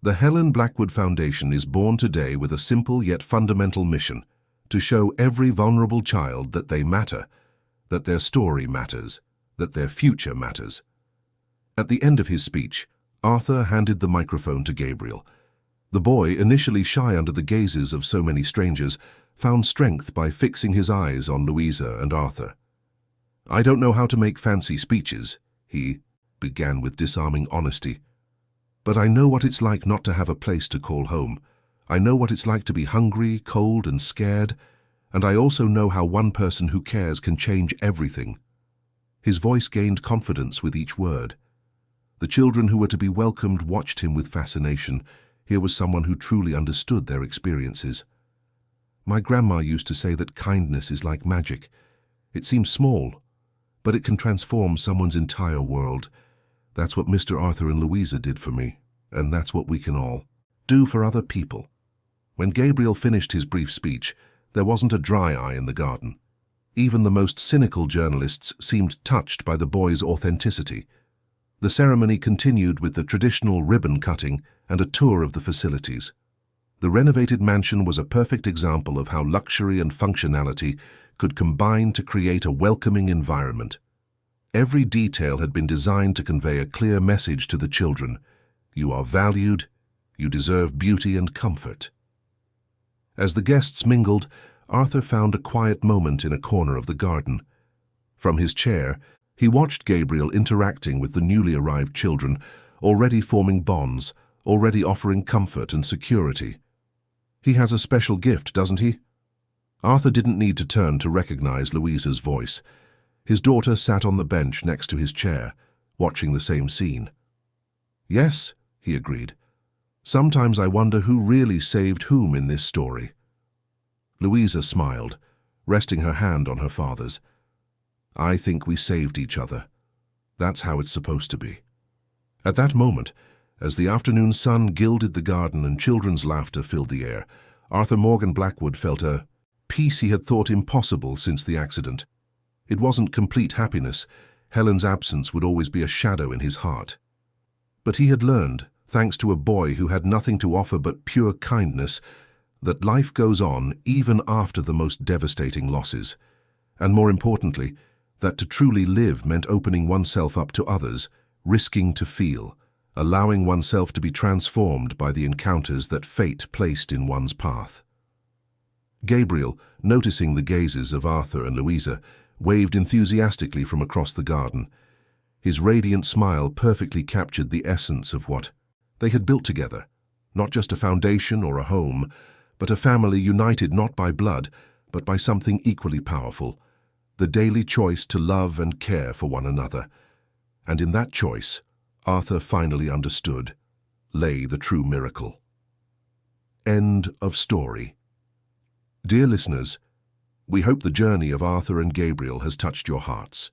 The Helen Blackwood Foundation is born today with a simple yet fundamental mission: to show every vulnerable child that they matter, that their story matters, that their future matters. At the end of his speech, Arthur handed the microphone to Gabriel. The boy, initially shy under the gazes of so many strangers, found strength by fixing his eyes on Louisa and Arthur. "I don't know how to make fancy speeches," he began with disarming honesty. "But I know what it's like not to have a place to call home. I know what it's like to be hungry, cold, and scared, and I also know how one person who cares can change everything." His voice gained confidence with each word. The children who were to be welcomed watched him with fascination. Here was someone who truly understood their experiences. "My grandma used to say that kindness is like magic. It seems small, but it can transform someone's entire world. That's what Mr. Arthur and Louisa did for me, and that's what we can all do for other people." When Gabriel finished his brief speech, there wasn't a dry eye in the garden. Even the most cynical journalists seemed touched by the boy's authenticity. The ceremony continued with the traditional ribbon cutting and a tour of the facilities. The renovated mansion was a perfect example of how luxury and functionality could combine to create a welcoming environment. Every detail had been designed to convey a clear message to the children: you are valued, you deserve beauty and comfort. As the guests mingled, Arthur found a quiet moment in a corner of the garden. From his chair, he watched Gabriel interacting with the newly arrived children, already forming bonds, already offering comfort and security. "He has a special gift, doesn't he?" Arthur didn't need to turn to recognize Louisa's voice. His daughter sat on the bench next to his chair, watching the same scene. "Yes," he agreed. "Sometimes I wonder who really saved whom in this story." Louisa smiled, resting her hand on her father's. "I think we saved each other. That's how it's supposed to be." At that moment, as the afternoon sun gilded the garden and children's laughter filled the air, Arthur Morgan Blackwood felt a peace he had thought impossible since the accident. It wasn't complete happiness. Helen's absence would always be a shadow in his heart. But he had learned, thanks to a boy who had nothing to offer but pure kindness, that life goes on even after the most devastating losses. And more importantly, that to truly live meant opening oneself up to others, risking to feel, allowing oneself to be transformed by the encounters that fate placed in one's path. Gabriel, noticing the gazes of Arthur and Louisa, waved enthusiastically from across the garden. His radiant smile perfectly captured the essence of what they had built together, not just a foundation or a home, but a family united not by blood, but by something equally powerful, the daily choice to love and care for one another. And in that choice, Arthur finally understood, lay the true miracle. End of story. Dear listeners, we hope the journey of Arthur and Gabriel has touched your hearts.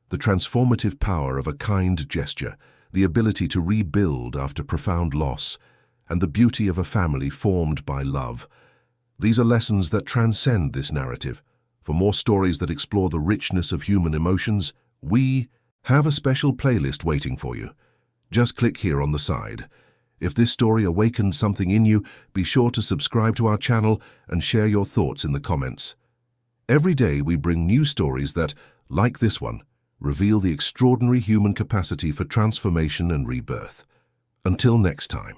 The transformative power of a kind gesture, the ability to rebuild after profound loss, and the beauty of a family formed by love. These are lessons that transcend this narrative. For more stories that explore the richness of human emotions, we have a special playlist waiting for you. Just click here on the side. If this story awakened something in you, be sure to subscribe to our channel and share your thoughts in the comments. Every day we bring new stories that, like this one, reveal the extraordinary human capacity for transformation and rebirth. Until next time.